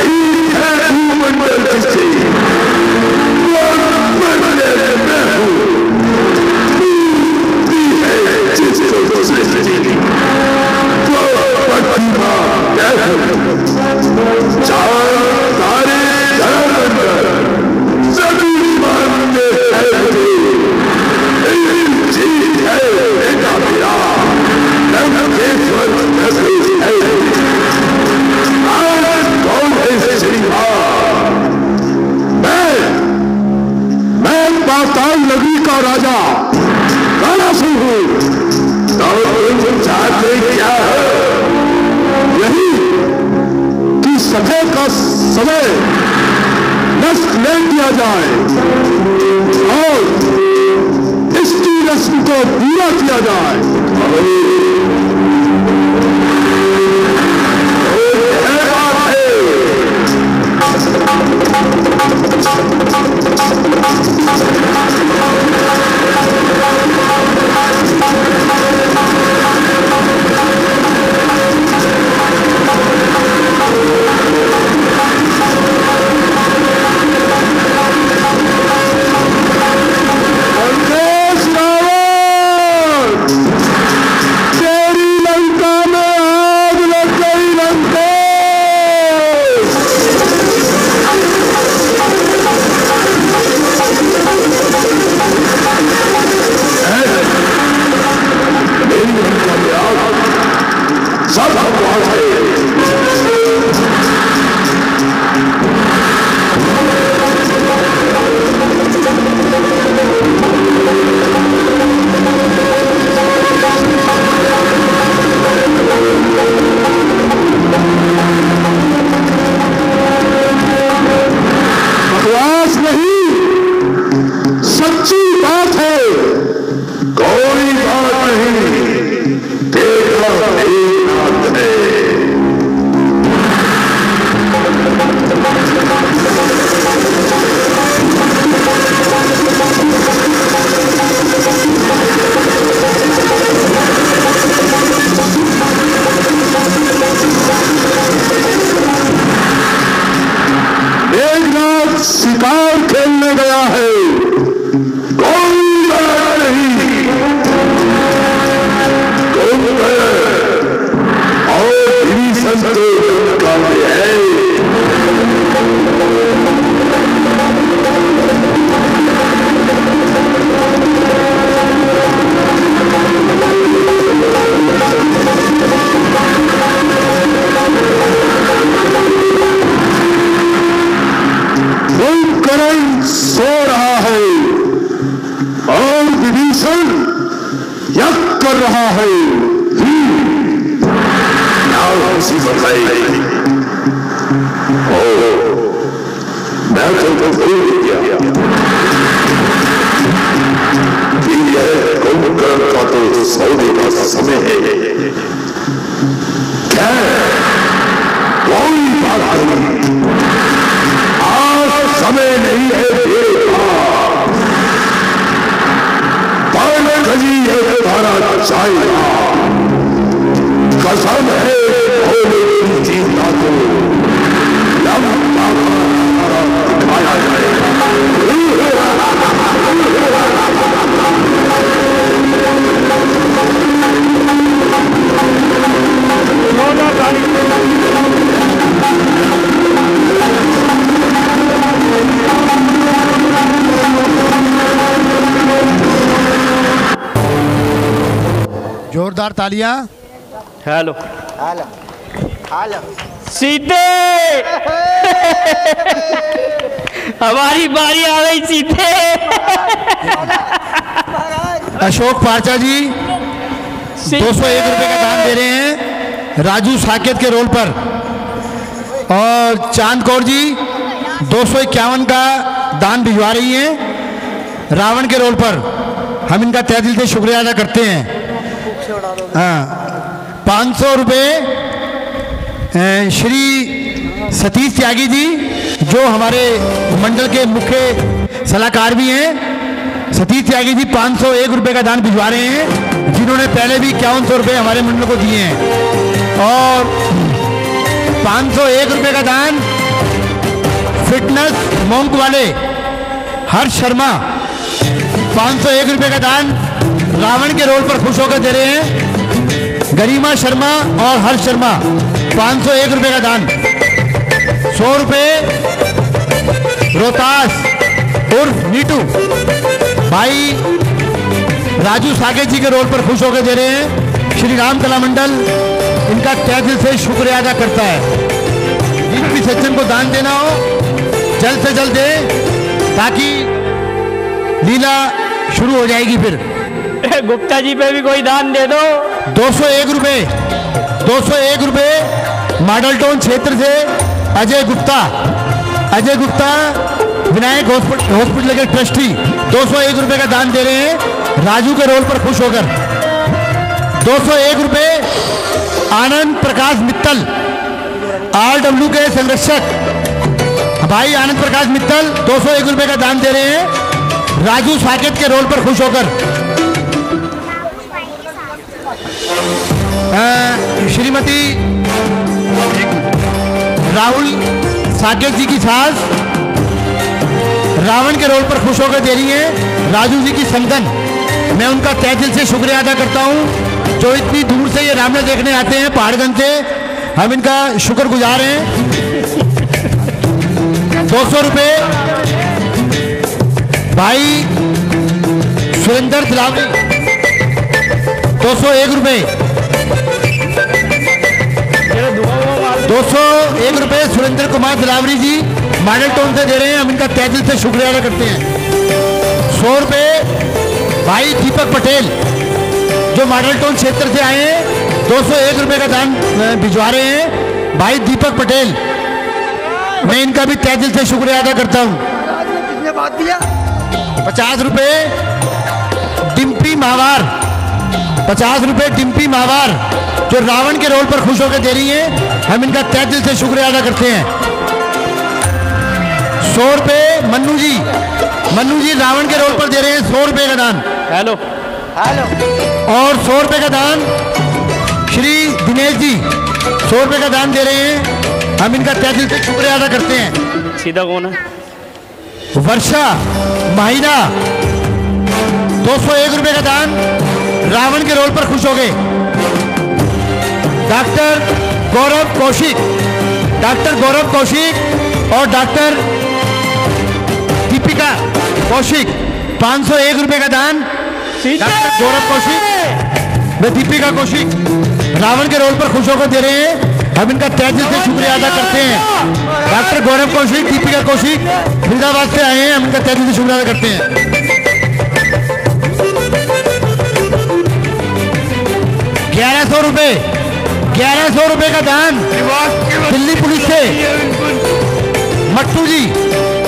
ठीक है भूमंडल से सन्यासी हूं, तो तुम चाहते क्या है? यही कि सभा का समय नष्ट ले किया जाए और इसकी रस्म को पूरा किया जाए। शिकार खेलने गया है, कोई नहीं, तुम और विभीषण को निकाले है। सो रहा है और विभीषण यज्ञ कर रहा है। मैं तुमको भूल गया कि यह कुंभकर्ण का तो सौदे का समय है। क्या कोई बात नहीं, समय नहीं है पहले गजी है तुम्हारा चाहेगा, कसम है भोले की जीवना को लंबा दिखाया जाएगा। जोरदार तालियां। हेलो हेलो हेलो सीते हमारी बारी आ गई सीते। अशोक पारचा जी 201 रुपए का दान दे रहे हैं राजू साकेत के रोल पर, और चांद कौर जी 251 का दान भिजवा रही हैं रावण के रोल पर। हम इनका तहे दिल से शुक्रिया अदा करते हैं। हाँ, 500 रुपये श्री सतीश त्यागी जी जो हमारे मंडल के मुख्य सलाहकार भी हैं। सतीश त्यागी जी 501 रुपये का दान भिजवा रहे हैं, जिन्होंने पहले भी 5100 रुपये हमारे मंडल को दिए हैं। और 501 रुपये का दान फिटनेस मोंक वाले हर्ष शर्मा 501 रुपये का दान रावण के रोल पर खुश होकर दे रहे हैं। गरिमा शर्मा और हर्ष शर्मा 501 रुपये का दान। 100 रुपये रोहतास उर्फ नीटू भाई राजू साकेत जी के रोल पर खुश होकर दे रहे हैं। श्री राम कला मंडल इनका तहे दिल से शुक्रिया अदा करता है। जिन भी सज्जन को दान देना हो जल्द से जल्द दे, ताकि लीला शुरू हो जाएगी फिर। गुप्ता जी पे भी कोई दान दे दो। 201 रुपए, 201 रुपए मॉडल टाउन क्षेत्र से अजय गुप्ता, अजय गुप्ता विनायक हॉस्पिटल के ट्रस्टी 201 रुपए का दान दे रहे हैं राजू के रोल पर खुश होकर। 201 रुपए आनंद प्रकाश मित्तल, RW के संरक्षक भाई आनंद प्रकाश मित्तल 201 रुपए का दान दे रहे हैं राजू साकेत के रोल पर खुश होकर। श्रीमती राहुल साकेत जी की सास रावण के रोल पर खुश होकर दे रही हैं राजू जी की संगन। मैं उनका तहे दिल से शुक्रिया अदा करता हूं जो इतनी दूर से ये रामलीला देखने आते हैं पहाड़गंज से, हम इनका शुक्रगुजार हैं। 200 रुपए भाई सुरेंद्र दिलावरी, 201 रुपए, 201 रुपए सुरेंद्र कुमार दिलावरी जी मॉडल टाउन से दे रहे हैं, हम इनका तहे दिल से शुक्रिया अदा करते हैं। 100 रुपए भाई दीपक पटेल जो मॉडल टाउन क्षेत्र से आए हैं 201 रुपए का दान भिजवा रहे हैं भाई दीपक पटेल, मैं इनका भी तहे दिल से शुक्रिया अदा करता हूं। कितने बात दिया? 50 रुपए डिम्पी माहवार, 50 रुपए डिम्पी माहवार जो रावण के रोल पर खुश होकर दे रही हैं, हम इनका तहे दिल से शुक्रिया अदा करते हैं। 100 रुपए मन्नू जी रावण के रोल पर दे रहे हैं 100 रुपए का दान। Hello hello. और 100 रुपए का दान श्री दिनेश जी 100 रुपए का दान दे रहे हैं, हम इनका तहे दिल से शुक्रिया अदा करते हैं। सीधा कौन है? वर्षा माहिरा 201 रुपए का दान रावण के रोल पर खुश हो गए। डॉक्टर गौरव कौशिक और डॉक्टर दीपिका कौशिक 501 रुपए का दान। डॉक्टर गौरव कौशिक व दीपिका कौशिक रावण के रोल पर खुश होकर दे रहे हैं, हम इनका तहे दिल से शुक्रिया अदा करते हैं। डॉक्टर गौरव कौशिक दीपिका कौशिक फरीदाबाद से आए हैं, हम इनका तहे दिल से शुक्रिया अदा करते हैं। 1100 रुपए का दान दिल्ली पुलिस से मट्टू जी,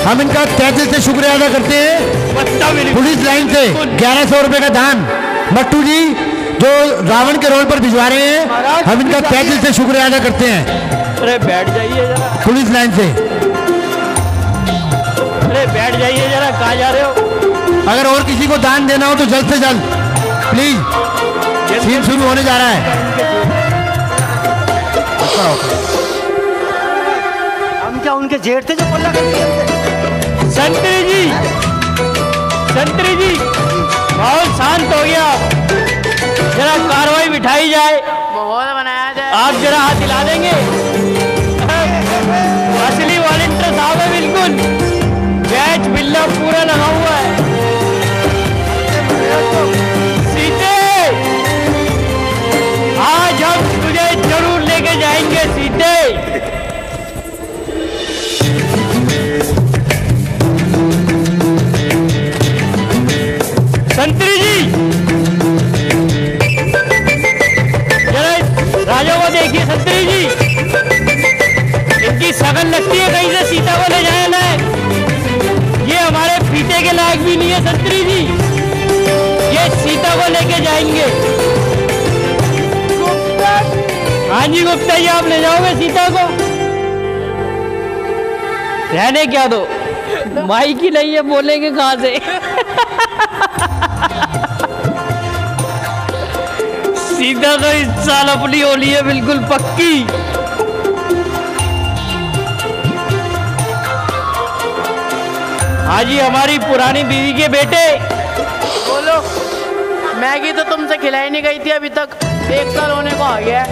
हम इनका तहे दिल से शुक्रिया अदा करते हैं। पुलिस लाइन से 1100 रुपए का दान मट्टू जी जो रावण के रोल पर भिजवा रहे हैं, हम इनका तहे दिल से शुक्रिया अदा करते हैं। अरे बैठ जाइए जरा, पुलिस लाइन से। अरे बैठ जाइए जरा, कहाँ जा रहे हो? अगर और किसी को दान देना हो तो जल्द से जल्द प्लीज, सीन शुरू होने जा रहा है। हम क्या उनके जेठ थे जो पल्ला कर दिए? संतरी जी माहौल शांत हो गया, जरा कार्रवाई बिठाई जाए, माहौल बनाया जाए। आप जरा हाथ हिला देंगे? असली वॉलंटियर साहब है बिल्कुल, बैच बिल्ला पूरा लगा हुआ है। सीते आज हम तुझे जरूर लेके जाएंगे सीते। संतरी जी जरा राजा को देखिए। संतरी जी इनकी शक्ल लगती है कहीं से सीता को ले जाए ना, ये हमारे फीते के लायक भी नहीं है। संतरी जी ये सीता को लेके जाएंगे। हाँ जी गुप्ता जी, आप ले जाओगे सीता को? रहने क्या दो, माई की नहीं है, बोलेंगे कहाँ से? सीता तो इस साल अपनी होली है बिल्कुल पक्की। हाँ जी, हमारी पुरानी बीवी के बेटे। बोलो, मैगी तो तुमसे खिलाई नहीं गई थी अभी तक, 1 साल होने को आ गया है।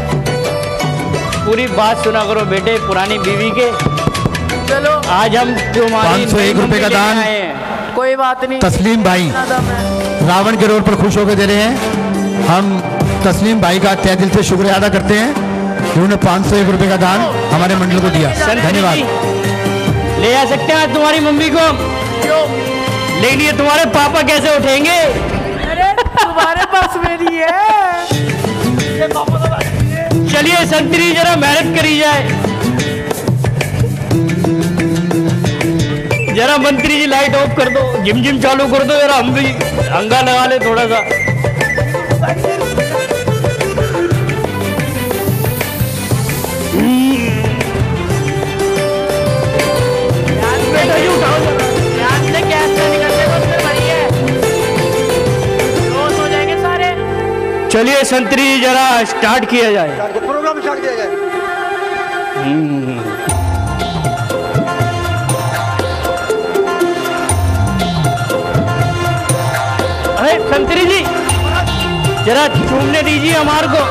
पूरी बात सुना करो बेटे, पुरानी बीवी के। चलो आज हम तुम्हारी 501 रुपए का दान कोई बात नहीं। तस्लीम भाई रावण के रोल पर खुश होकर दे रहे हैं, हम तस्लीम भाई का तहे दिल से शुक्रिया अदा करते हैं, जिन्होंने 501 रुपए का दान हमारे मंडल को दिया। धन्यवाद। ले जा सकते हैं तुम्हारी मम्मी को, लेकिन ये तुम्हारे पापा कैसे उठेंगे? तुम्हारे पास मेरी है। चलिए संतरी जरा मेहनत करी जाए। जरा मंत्री जी लाइट ऑफ कर दो, जिम चालू कर दो, जरा हम भी अंगा लगा ले थोड़ा सा। चलिए संतरी जरा स्टार्ट किया जाए, प्रोग्राम स्टार्ट किया जाए। अरे संतरी जी जरा चूमने दीजिए हमारे को।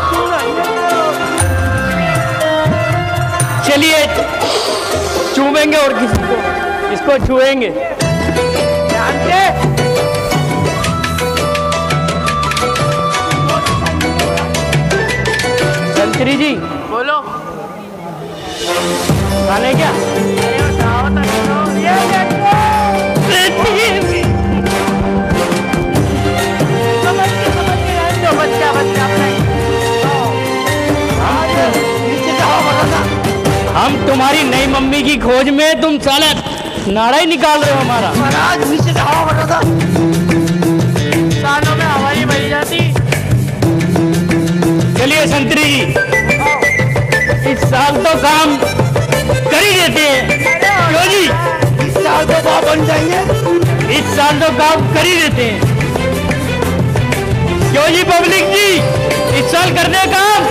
चलिए चूमेंगे और किसी को इसको छुएंगे। संतरी जी बोलो, खाने क्या? हम तुम्हारी नई मम्मी की खोज में, तुम साला नाड़ा ही निकाल रहे हो हमारा। महाराज नीचे से हवा बढ़ रहा था, सालों में हवा ही बह जाती। चलिए संतरी जी इस साल तो काम कर ही देते हैं। क्यों जी? इस साल तो बाप बन जाएंगे। इस साल तो काम कर ही देते हैं। क्यों जी पब्लिक जी? इस साल कर दे काम।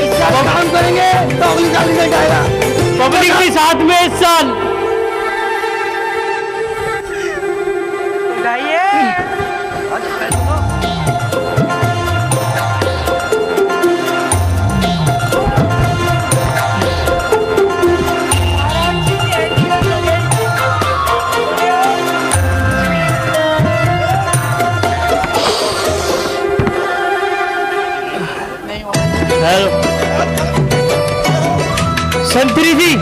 इस साल काम करेंगे तो अगली साल निकल जाएगा। पब्लिक के साथ में इस साल संतरी जी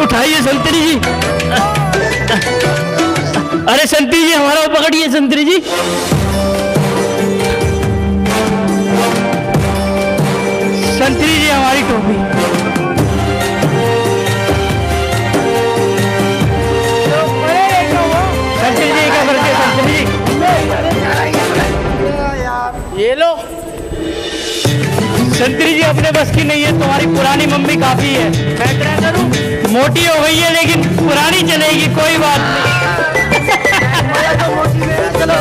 उठाइए। संतरी जी अरे संतरी जी हमारा पकड़िए। संतरी जी संतरी जी हमारी टोपी। संतरी जी क्या करते? संतरी जी ये लो। संतरी जी अपने बस की नहीं है, तुम्हारी पुरानी मम्मी काफी है। मैं क्या करूं? मोटी हो गई है लेकिन पुरानी चलेगी, कोई बात नहीं। चलो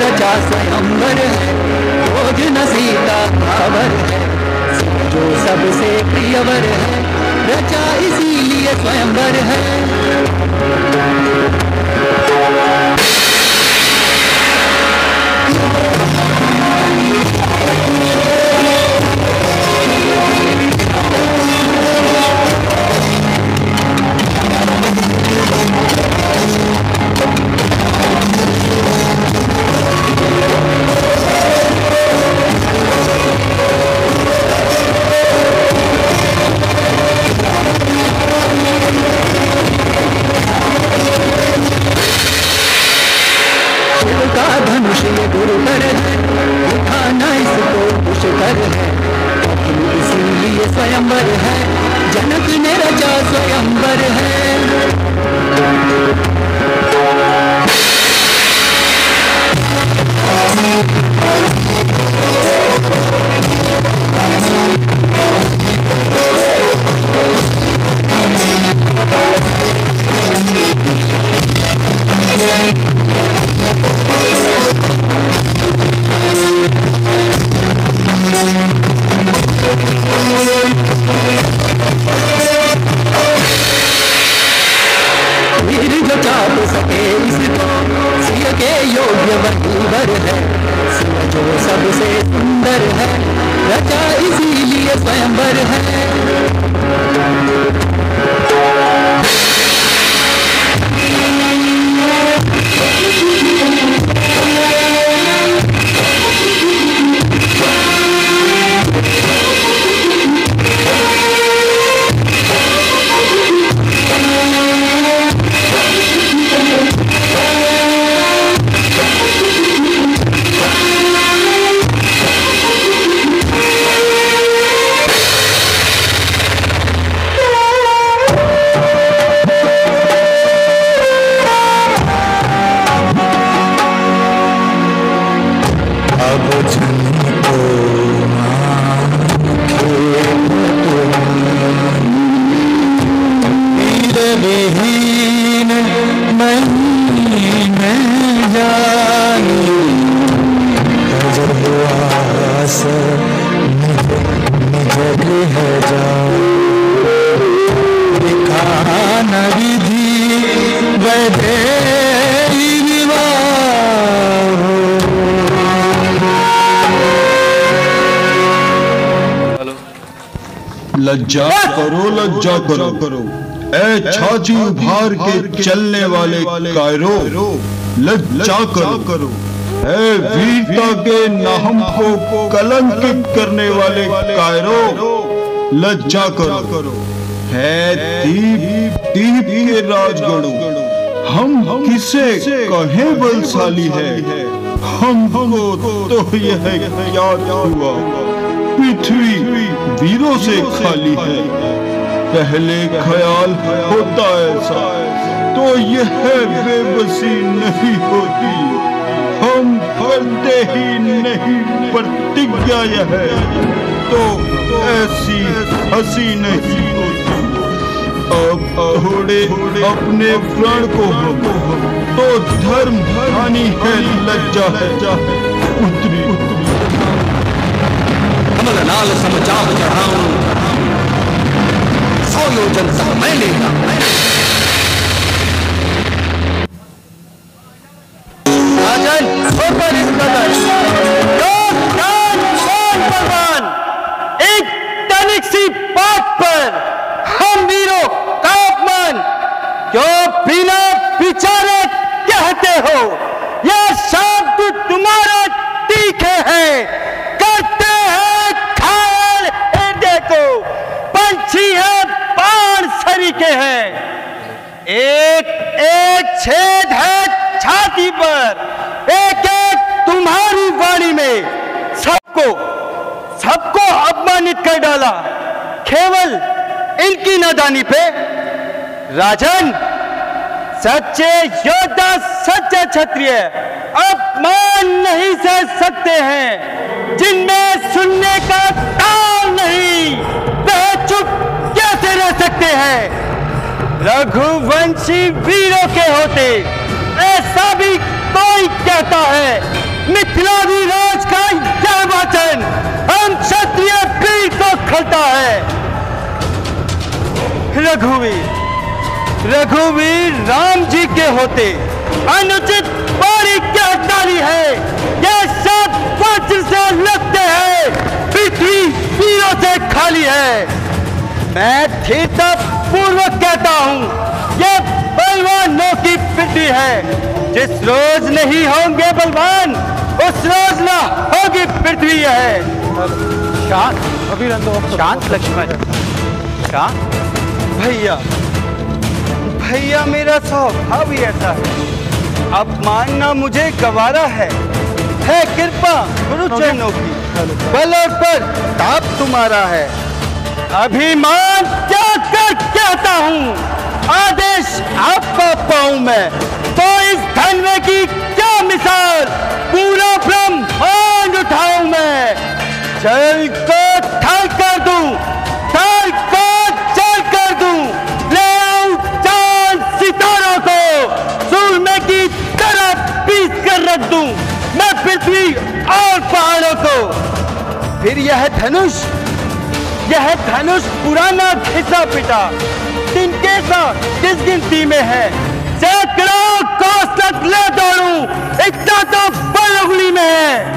रचा स्वयंवर है, भोज न सीता खबर है, जो सबसे प्रियवर है, रचा इसीलिए स्वयंवर है। सुंदर है, जो सबसे सुंदर है, रचा इसीलिए स्वयंवर है। लज्जा करो ए छाती उभार के चलने वाले कायरो, लज्जा करो ए वीरता के नाम को कलंकित करने वाले कायरो, लज्जा करो है दीप के राजगढ़ो, हम किसे कहें बलशाली है, हमको तो यह याद हुआ पृथ्वी वीरों से खाली है। पहले ख्याल होता ऐसा तो यह बेबसी नहीं होती, हम करते ही नहीं प्रतिज्ञा यह तो ऐसी हंसी नहीं होती। अब थोड़े अपने प्राण को तो धर्म हानि है, लज्जा है उतरी लाल समझाओ चढ़ाऊं, 100 योजन तक मैं लेगा। राजन ऊपर इस कदर भगवान, एक तनिक सी बात पर हम वीरों का अपमान क्यों बिना विचारे कहते हो? यह शब्द तुम्हारे तीखे हैं, करते हैं घायल हृदय को, पंछी है बाण सरीखे हैं, एक एक छेद है छाती पर, एक एक तुम्हारी वाणी में सबको अपमानित कर डाला केवल इनकी नादानी पे। राजन, सच्चे योद्धा सच्चे क्षत्रिय अपमान नहीं सह सकते हैं, जिनमें सुनने का ताल नहीं, वह चुप कैसे रह सकते हैं? रघुवंशी वीरों के होते ऐसा भी कोई कहता है, मिथिलावी राज का यह वचन हम क्षत्रिय वीर को खलता है। रघुवीर राम जी के होते अनुचित बारी क्या डाली है, यह सब वज्र से लगते हैं, पृथ्वी वीरों से खाली है। मैं धीरता पूर्वक कहता हूँ, यह बलवानों की पृथ्वी है, जिस रोज नहीं होंगे बलवान उस रोज ना होगी पृथ्वी है। शांत लक्ष्मण, शांत भैया मेरा स्वभाव ही ऐसा है, अपमानना मुझे गवारा है कृपा गुरुजनों की, बल और पर ताप तुम्हारा है। अभिमान क्या कर कहता हूँ, आदेश आपका पाऊं मैं, तो इस धन्य की क्या मिसाल, पूरा ब्रह्मांड उठाऊं मैं। जल को थल कर दूं, थल को जल कर दूं, ले आऊं चांद सितारों को, सूरमे की तरह पीस कर रख दूं मैं पृथ्वी और पहाड़ों को। फिर यह धनुष पुराना घिसा पिटा, तिनके सा किस गिनती में है, सैकड़ों कोस तक ले दौड़ूं, इतना तो बल उंगली में है।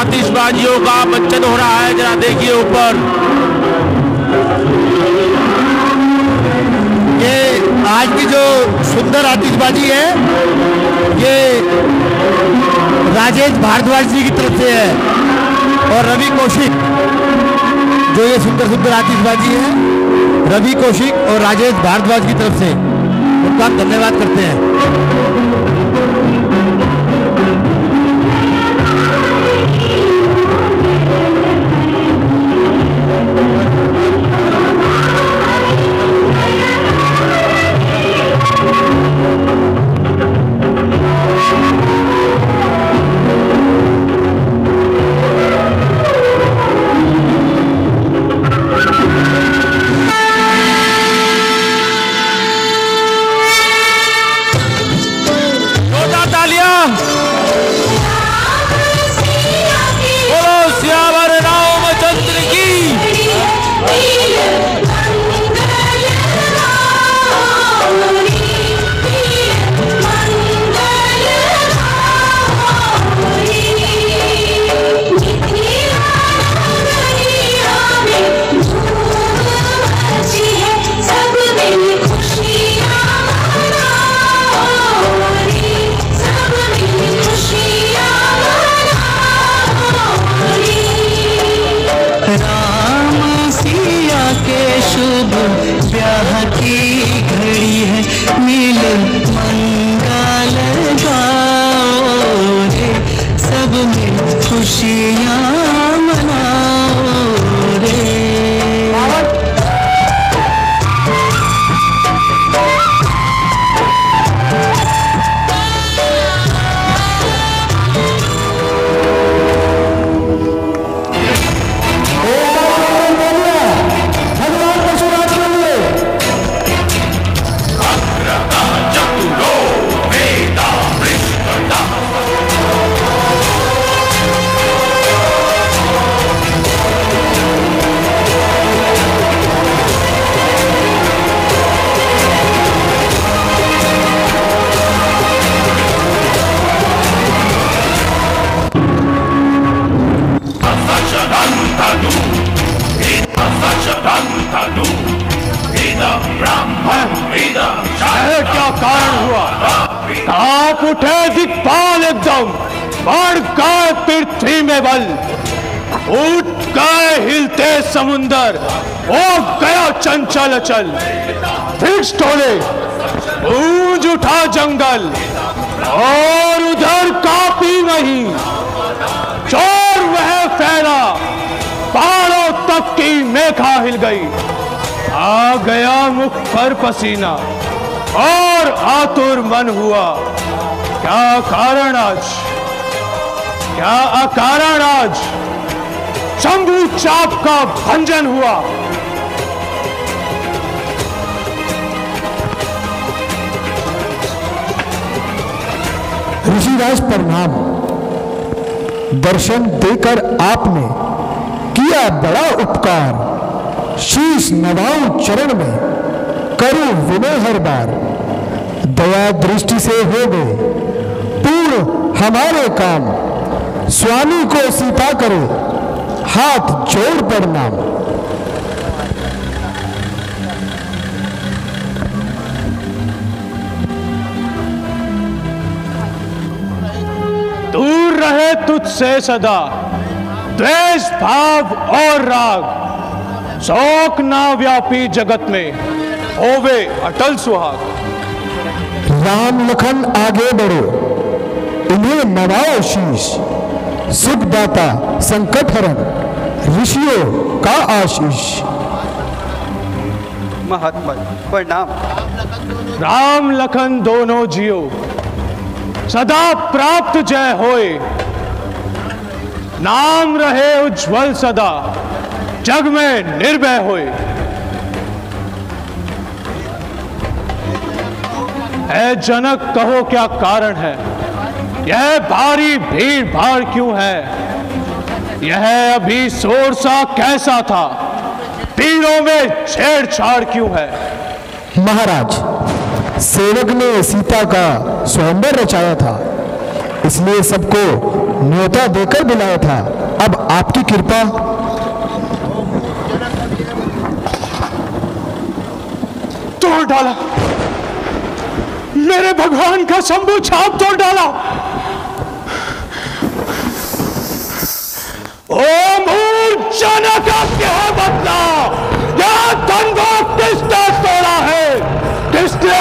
आतिशबाजियों का मंचन हो रहा है, जरा देखिए ऊपर। ये आज की जो सुंदर आतिशबाजी है ये राजेश भारद्वाज जी की तरफ से है और रवि कौशिक, जो ये सुंदर सुंदर आतिशबाजी है रवि कौशिक और राजेश भारद्वाज की तरफ से, उनका हम धन्यवाद करते हैं। क्या कारण हुआ? कांप उठे दिक्पाल एकदम, बढ़ गए पृथ्वी में बल, उठ गए हिलते समुंदर, हो गया चंचल अचल, वृक्ष टोले, गूंज उठा जंगल, और उधर कापी नहीं, चोर वह फैला, पहाड़ों तक की मेघा हिल गई, आ गया मुख पर पसीना और आतुर मन हुआ। क्या कारण आज, क्या अकारण आज शंभू चाप का भंजन हुआ। ऋषिराज प्रणाम। दर्शन देकर आपने किया बड़ा उपकार, शीश नवाऊं चरण में करूं विनय हर बार। दया दृष्टि से हो गए पूर्ण हमारे काम, स्वामी को सीता करो हाथ जोड़ प्रणाम। दूर रहे तुझसे सदा द्वेष भाव और राग, शौक ना व्यापी जगत में होवे अटल सुहाग। राम लखन आगे बढ़ो इन्हें नवाओ शीश, सुखदाता संकट हरण ऋषियों का आशीष। महात्मा प्रणाम। राम लखन दोनों जियो सदा प्राप्त जय होए, नाम रहे उज्जवल सदा जग में निर्भय होए। ऐ जनक कहो क्या कारण है, यह भारी भीड़ भाड़ क्यों है। यह अभी शोर सा कैसा था, तीरों में छेड़छाड़ क्यों है। महाराज, सेवक ने सीता का स्वयंवर रचाया था, इसलिए सबको न्योता देकर बुलाया था। अब आपकी कृपा। तोड़ डाला, मेरे भगवान का शंभू छाप तोड़ डाला। ओ मूर्छनक क्या बदला, यह धंधा किसने तोड़ा है। किसने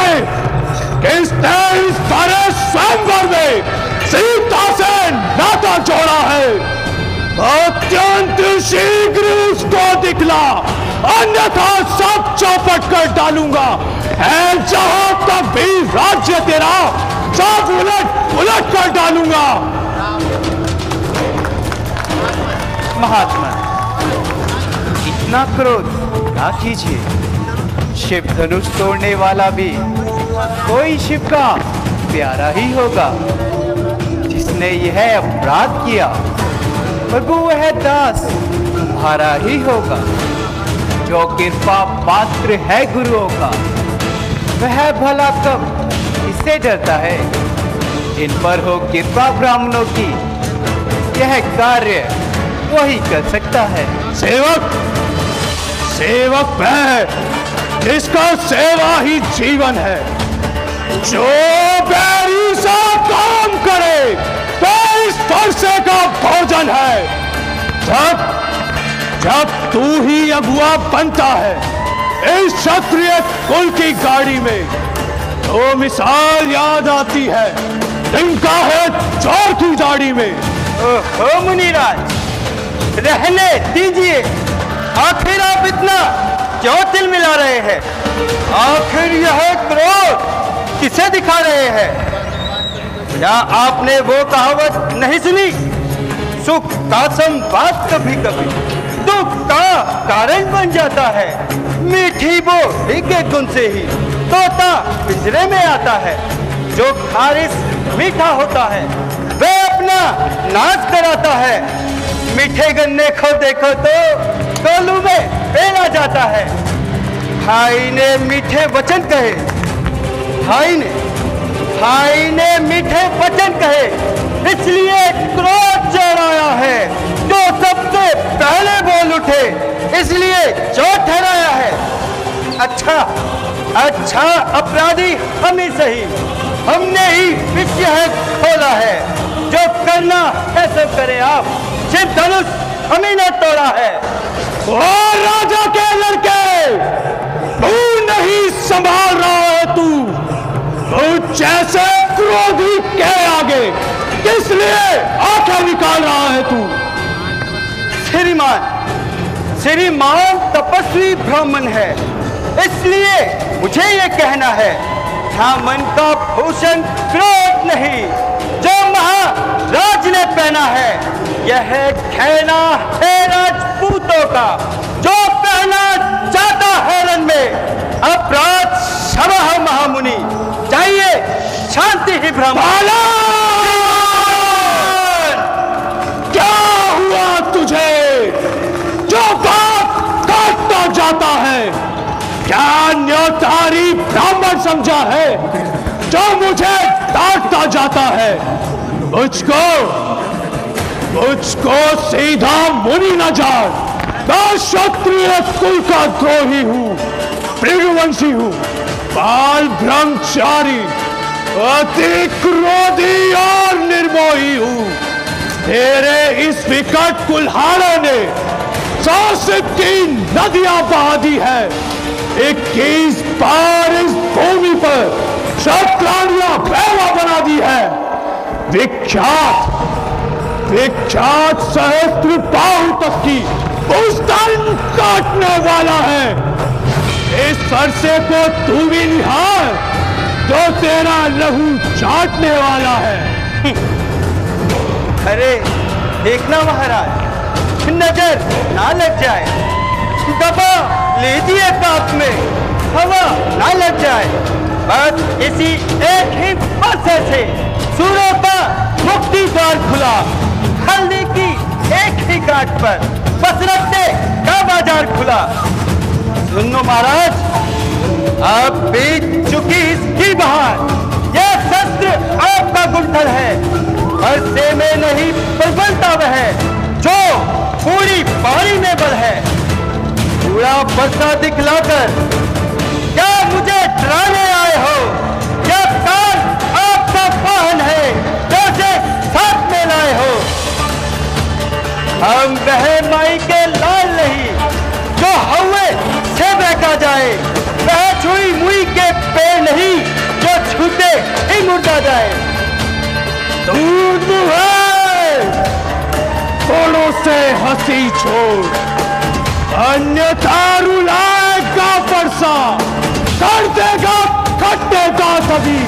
इस सारे स्वयंवर में सीता से नाता जोड़ा है। अत्यंत शीघ्र उसको दिखला, अन्यथा सब चौपट कर डालूंगा। है जहां तक भी राज्य तेरा सब उलट उलट कर डालूंगा। महात्मा, इतना क्रोध ना कीजिए। शिव धनुष तोड़ने वाला भी कोई शिव का प्यारा ही होगा। जिसने यह अपराध किया प्रभु वह दास तुम्हारा ही होगा। जो कृपा पात्र है गुरुओं का, वह भला कब इससे डरता है। इन पर हो कृपा ब्राह्मणों की, यह कार्य वही कर सकता है। सेवक सेवक वह जिसका सेवा ही जीवन है। जो बैरी सा काम करे तो इस फरसे का भोजन है। जब तू ही अगुआ बनता है इस क्षत्रिय कुल की गाड़ी में, तो मिसाल याद आती है तिनका है चोर की दाढ़ी में। ओ मुनिराज, रहने दीजिए। आखिर आप इतना क्यों तिल मिला रहे हैं। आखिर यह क्रोध किसे दिखा रहे हैं। क्या आपने वो कहावत नहीं सुनी, सुख का संवाद कभी कभी दुख का कारण बन जाता है। मीठी बोली के गुण से ही तोता पिंजरे में आता है। जो खारिश मीठा होता है वह अपना नाश कराता है। मीठे गन्ने को देखो तो कोलू में फेरा जाता है। भाई ने मीठे वचन कहे, भाई ने मीठे वचन कहे, इसलिए क्रोध चढ़ाया है। जो सबसे पहले बोल उठे इसलिए चोट ठहराया है। अच्छा अपराधी हम ही सही, हमने ही विषय खोला है। जो करना है सब करे आप, शिव धनुष हम ही ने तोड़ा है। और राजा के लड़के, तू नहीं संभाल रहा है। तू जैसे क्रोधी के आगे किस लिए आंखें निकाल रहा है तू। श्रीमान तपस्वी ब्राह्मण है, इसलिए मुझे ये कहना है, ब्राह्मण का भूषण क्रोध नहीं, जो महाराज ने पहना है यह कहना है राजपूतों का। जो पहना जाता है रण में अपराध क्षमा महामुनि, चाहिए शांति ही ब्राह्मण। है जो मुझे डांटता जाता है। मुझको सीधा मुनि न जान। मैं क्षत्रिय कुल का द्रोही हूँ, भृगुवंशी हूँ, बाल ब्रह्मचारी, अति क्रोधी और निर्मोही हूँ। तेरे इस विकट कुल्हाड़े ने 100 की नदियां बहा दी है। 21 बार इस भूमि पर क्षत्राणियां पैवा बना दी है। विख्यात सहस्त्र बाहु तक की उस्तन काटने वाला है। इस फरसे को तू भी निहार जो तेरा लहू चाटने वाला है। अरे देखना महाराज, नजर ना लग जाए, दबा लीजिए पाप में, हवा ना लग जाए। बस इसी एक ही फरसे से सूरों का मुक्ति द्वार खुला। हल्दी की एक ही काट पर बस रखते का बाजार खुला। सुनो महाराज, अब बीत चुकी इसकी बहार, यह शस्त्र आपका गुंठल है। फरसे में नहीं प्रबलता वह है जो पूरी पारी में बल है। पूरा फरसा दिखलाकर क्या मुझे डराने आए हो? क्या काल आपका वाहन है जैसे साथ में लाए हो? हम वह माई के लाल नहीं जो हवे से बहका जाए। वह छुई मुई के पेड़ नहीं जो छूते ही मुर्दा जाए। दूर है थोड़ों से हंसी छोड़, अन्यथा रुलाएगा फरसा, कर देगा खट्टे का तभी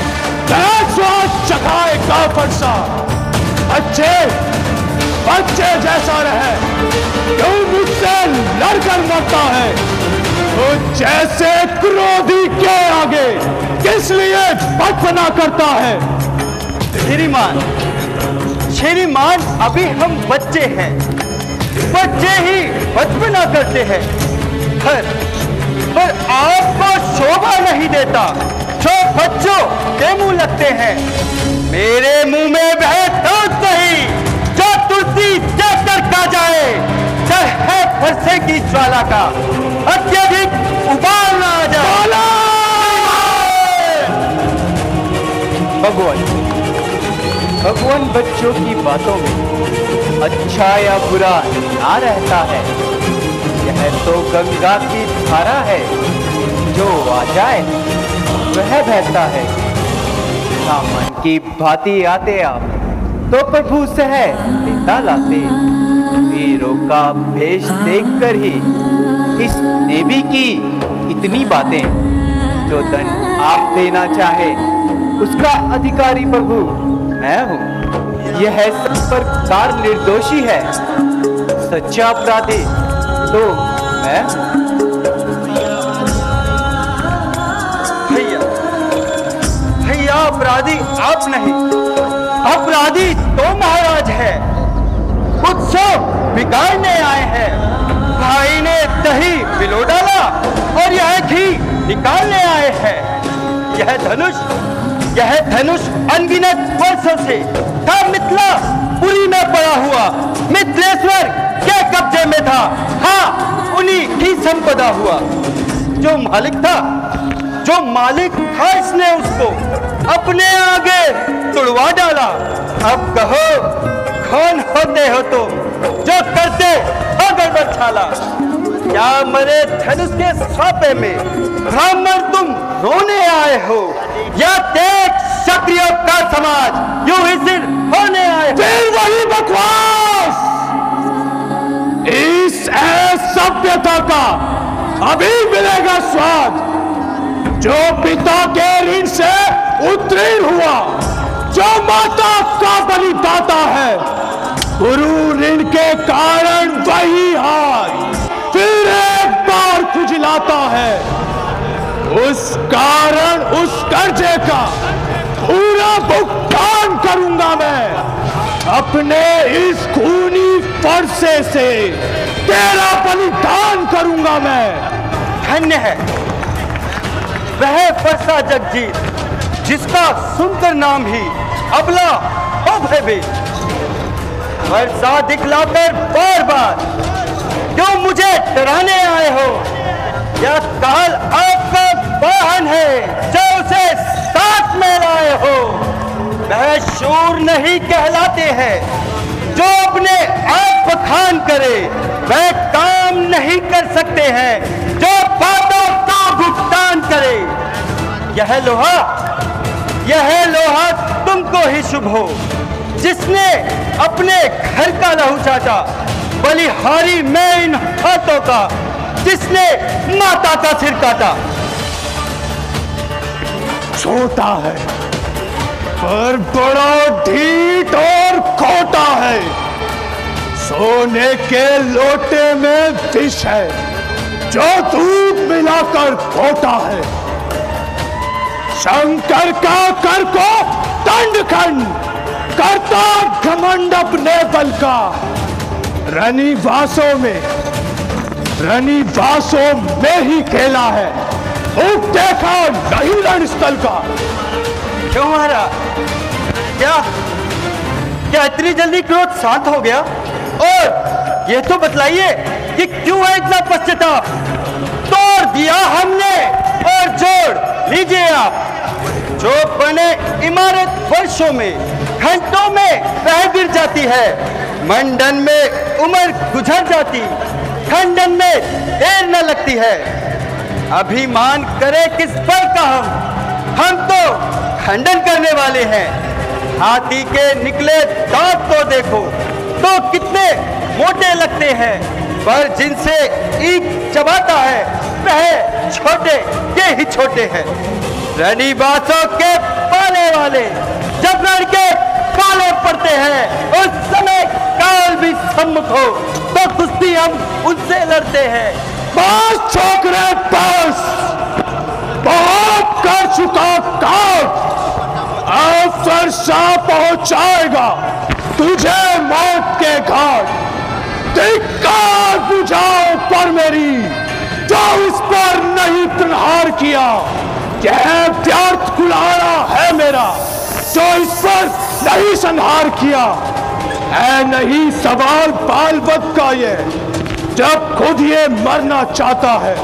स्वाद चखाएगा फरसा। बच्चे जैसा रहे क्यों मुझसे लड़कर मरता है? तो जैसे क्रोधी के आगे किस लिए बचपना करता है? श्रीमान अभी हम बच्चे हैं, बच्चे ही बचपना करते हैं। पर आपको शोभा नहीं देता जो बच्चों के मुंह लगते हैं। मेरे मुंह में वह दूध नहीं जो तुलसी जलकर का जाए। चाहे फरसे की ज्वाला का अत्यधिक उबाल ना आ जाए। भगवान बच्चों की बातों में अच्छा या बुरा ना रहता है। यह तो गंगा की धारा है, जो आ जाए वह बहता है। सामान की भांति आते आप तो प्रभु से है लेता लाते। वीरों का भेष देखकर ही इस देवी की इतनी बातें। जो धन आप देना चाहे उसका अधिकारी प्रभु मैं हूँ। यह सब प्रकार निर्दोषी है, सच्चा अपराधी तो मैं हूँ। भैया अपराधी आप नहीं, अपराधी तो महाराज है। उत्सव बिगाड़ने आए हैं। भाई ने दही पिलो डाला और यह घी निकालने आए हैं। यह धनुष अनगिनत वर्षों से था मिथिलापुरी में पड़ा हुआ। मिथिलेश्वर के कब्जे में था। हाँ, उन्हीं की संपदा हुआ। जो मालिक था इसने उसको अपने आगे तुड़वा डाला। अब कहो कौन होते हो तुम जो करते हो गड़बड़ छाला? क्या मरे धनुष के सापे में ब्राह्मण तुम रोने आए हो, या देख क्षत्रियों का समाज यूं ही सिर होने आए हो? फिर वही बकवास। इस सभ्यता का अभी मिलेगा स्वाद। जो पिता के ऋण से उत्तीर्ण हुआ, जो माता का बलिदाता है, गुरु ऋण के कारण वही हाथ फिर एक बार खुजलाता है। उस कारण उस कर्जे का पूरा भुगतान करूंगा मैं। अपने इस खूनी फरसे से तेरा बलिदान करूंगा मैं। धन्य है वह फरसा जगजीत, जिसका सुनकर नाम ही अबला हो भयभीत। फरसा दिखलाकर बार बार क्यों मुझे डराने आए हो? या काल आपका वाहन है जो उसे साथ में लाए हो? वह शूर नहीं कहलाते हैं जो अपने आप बखान करे, वह काम नहीं कर सकते हैं जो बातों का भुगतान करे। यह लोहा तुमको ही शुभ हो, जिसने अपने घर का लहू चाटा, बलिहारी मैं इन हाथों का जिसने माता का सिर काटा। छोटा है पर बड़ा ढीठ और खोटा है, सोने के लोटे में विष है जो दूध मिलाकर खोटा है। शंकर का कर को दंड खंड करता घमंड अपने बल का, रनिवासों में ही खेला है, खूब देखा नहीं रणस्थल का। क्यों महाराज, क्या इतनी जल्दी क्रोध शांत हो गया? और ये तो बतलाइए कि क्यों है इतना पश्चाताप? तोड़ दिया हमने और जोड़ लीजिए आप। जो बने इमारत वर्षों में, घंटों में बह गिर जाती है, मंडन में उम्र गुजर जाती, खंडन में देर न लगती है। अभिमान करे किस बल का हम तो खंडन करने वाले हैं। हाथी के निकले दांत तो देखो तो कितने मोटे लगते हैं, पर जिनसे ईख चबाता है वह छोटे के ही छोटे हैं। रनिवासों के पाले वाले जब रण के पाले पड़ते हैं, उस समय काल भी सम्मुख हो तो कुश्ती हम उनसे लड़ते हैं। बस छोकरे बस, बहुत कर चुका काम, अब फरसा पहुंचाएगा तुझे मौत के घाट। धिक्कार बुझाओ पर मेरी जो इस पर नहीं प्रहार किया, यह व्यर्थ कुल्हाड़ा है मेरा जो इस पर नहीं संहार किया। है नहीं सवाल बाल वक्त का ये, जब खुद ये मरना चाहता है,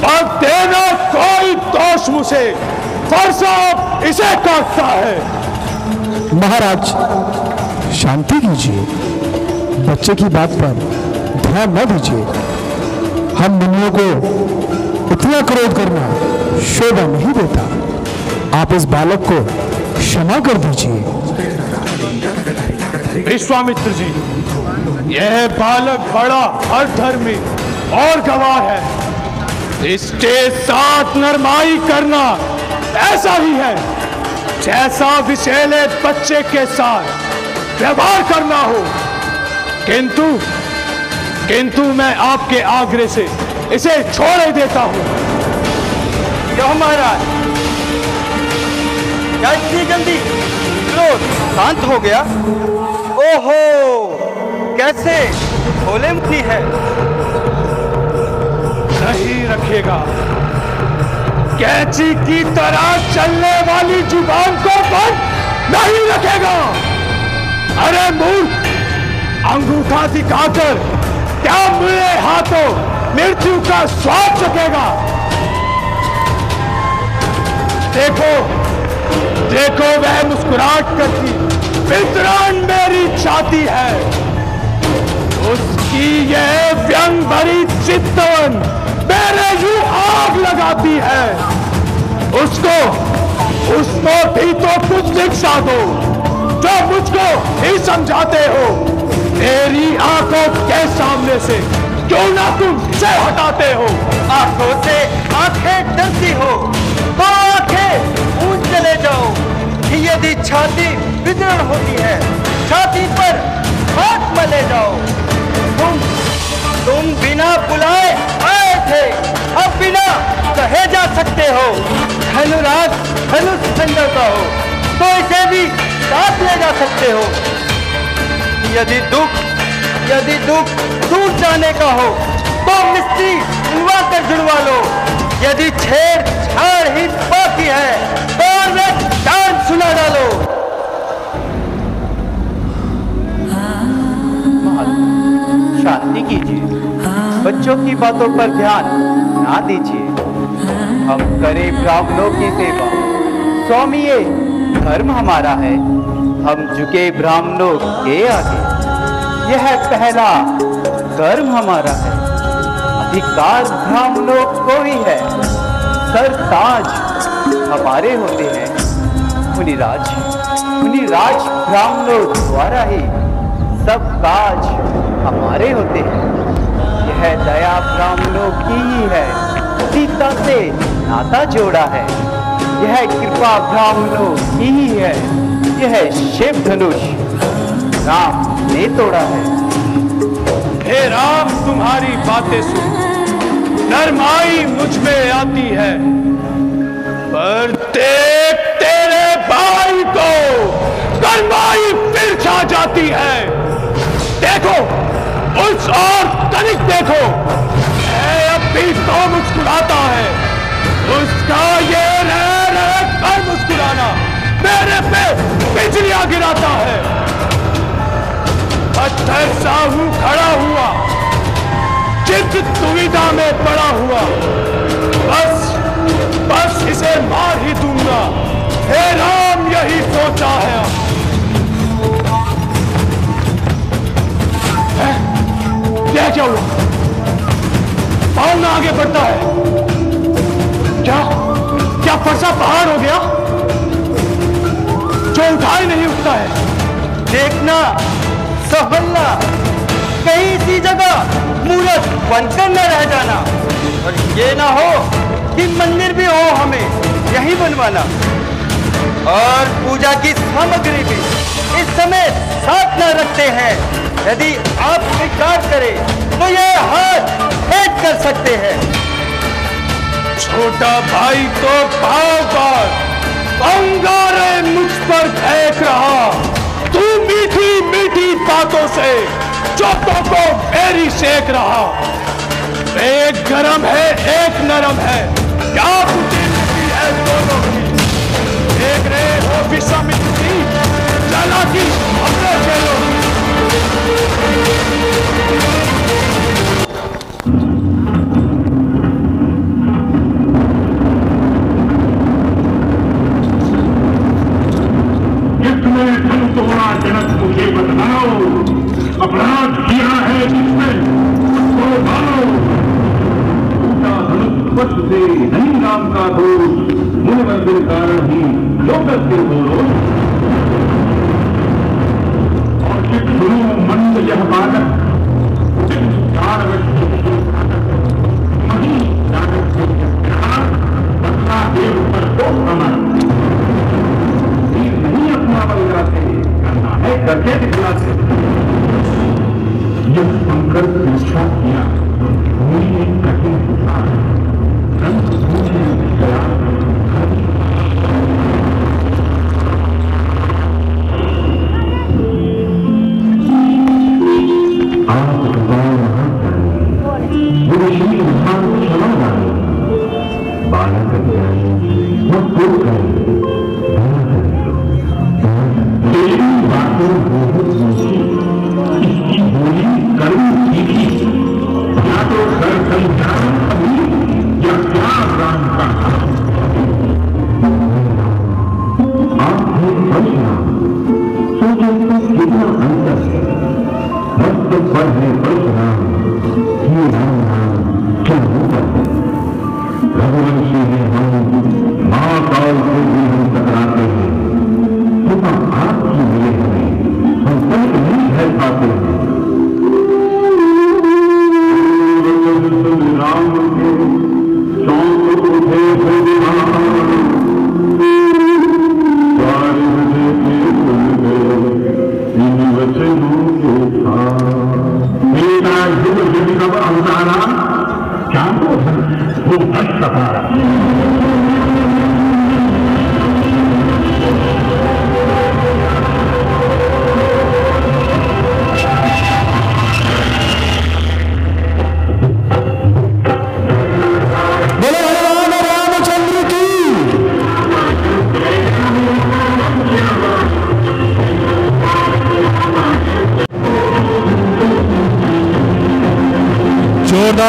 और देना कोई दोष मुझे, फरसा इसे काटता है। महाराज शांति कीजिए, बच्चे की बात पर ध्यान न दीजिए। हम मुनियों को इतना क्रोध करना शोभा नहीं देता। आप इस बालक को क्षमा कर दीजिए। विश्वामित्र जी, यह बालक बड़ा अधर्मी और गवाह है। इसके साथ नरमाई करना ऐसा ही है जैसा विषैले बच्चे के साथ व्यवहार करना हो। किंतु मैं आपके आग्रह से इसे छोड़ देता हूं। क्यों महाराज, क्या इतनी जल्दी क्रोध शांत हो गया? ओहो, कैसे भोले मुनि है। नहीं रखेगा, कैंची की तरह चलने वाली जुबान को बंद नहीं रखेगा। अरे मूर्ख, अंगूठा दिखाकर क्या मुड़े हाथों मृत्यु का स्वाद चखेगा? देखो वह मुस्कुराहट करती वितरण मेरी छाती है, उसकी यह व्यंग भरी चित्तवन मेरे यूं आग लगाती है। उसको भी तो कुछ शिक्षा दो जो मुझको ही समझाते हो। मेरी आंखों के सामने से क्यों ना तुम से हटाते हो? आंखों से आंखें डरती हो तो आंखें ऊंच चले जाओ। यदि छाती विदीर्ण होती है, छाती पर हाथ मले जाओ। तुम बिना बुलाए आए थे, अब बिना कहे जा सकते हो। धनुराग धनुष संजय का हो तो इसे भी साथ ले जा सकते हो। यदि दुख दूर जाने का हो तो मिस्त्री जुड़वा कर जुड़वा लो। यदि छेड़छाड़ ही बाकी है तो मैं डांस सुना डालो। शांति कीजिए, बच्चों की बातों पर ध्यान ना दीजिए। हम करें ब्राह्मणों की सेवा, स्वामी ये धर्म हमारा है। हम झुके ब्राह्मणों के आगे, यह पहला कर्म हमारा है। अधिकार ब्राह्मणों को ही है, सरताज हमारे होते हैं। मुनिराज ब्राह्मणों द्वारा ही सब काज हमारे होते हैं। यह दया ब्राह्मणों की ही है, सीता से नाता जोड़ा है। यह कृपा ब्राह्मणों की ही है, यह शिव धनुष राम ने तोड़ा है। हे राम, तुम्हारी बातें सुन नरमाई मुझ में आती है, पर देख तेरे भाई को कर्माई फिर छा जाती है। देखो उस और तनिक देखो, अब भी तो मुस्कुराता है। उसका ये रह कर मुस्कुराना मेरे पे बिजलियां गिराता है। पत्थर सा हूं खड़ा हुआ, जिद दुविधा में पड़ा हुआ, बस इसे मार ही दूंगा। हे राम, यही सोचा है। यह क्या हुआ? पाँव आगे बढ़ता है। क्या फरसा पहाड़ हो गया जो उठा ही नहीं उठता है? देखना संभलना, कहीं सी जगह मूर्त बनकर न रह जाना। और ये ना हो कि मंदिर भी हो हमें यही बनवाना, और पूजा की सामग्री भी इस समय साथ न रखते हैं। यदि आप स्वीकार करें तो ये हाथ भेंट कर सकते हैं। छोटा भाई तो बार-बार अंगारे मुझ पर फेंक रहा। तू मीठी मीठी बातों से चोटों को मेरी सेक रहा। एक गरम है एक नरम है, क्या बुद्धि है दोनों की। देख रहे हो विश्वामित्री चालाकी हमने चलो। जिसने धन तोड़ा जनक मुझे बतलाओ, अपराध किया है जिसने उसको मारो। टूटा धनुष पक्ष से नहीं राम का दोष, मुनि मंदिर कारण ही लोकस के दोष। और शिव गुरु मंद यह बालक देव पर तो कमर नहीं अपना बलगा से करना है, करके दिखलाते। जब शंकर पीछा किया, मुनि ने कठिन पूछा, बालक बातों इसकी बोली करनी सीखी, या तो सर संज्ञान अभी या क्या राम का। आप परशुराम सोचे तो कितना अंतर है। भक्त पर है परशुराम, ये राम नाम क्या होता है। रघुवंशी है हम, माँ काल से भी हम टकराते हैं। कृपा आपकी मिले हमें, हम तनिक नहीं रह पाते हैं। राम के चौंक उठे इन वचनों के था मेरा युग यदि कब अवतारा, क्या वो भक्त सहारा।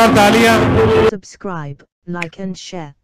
जोरदार तालियां। Subscribe, like and share.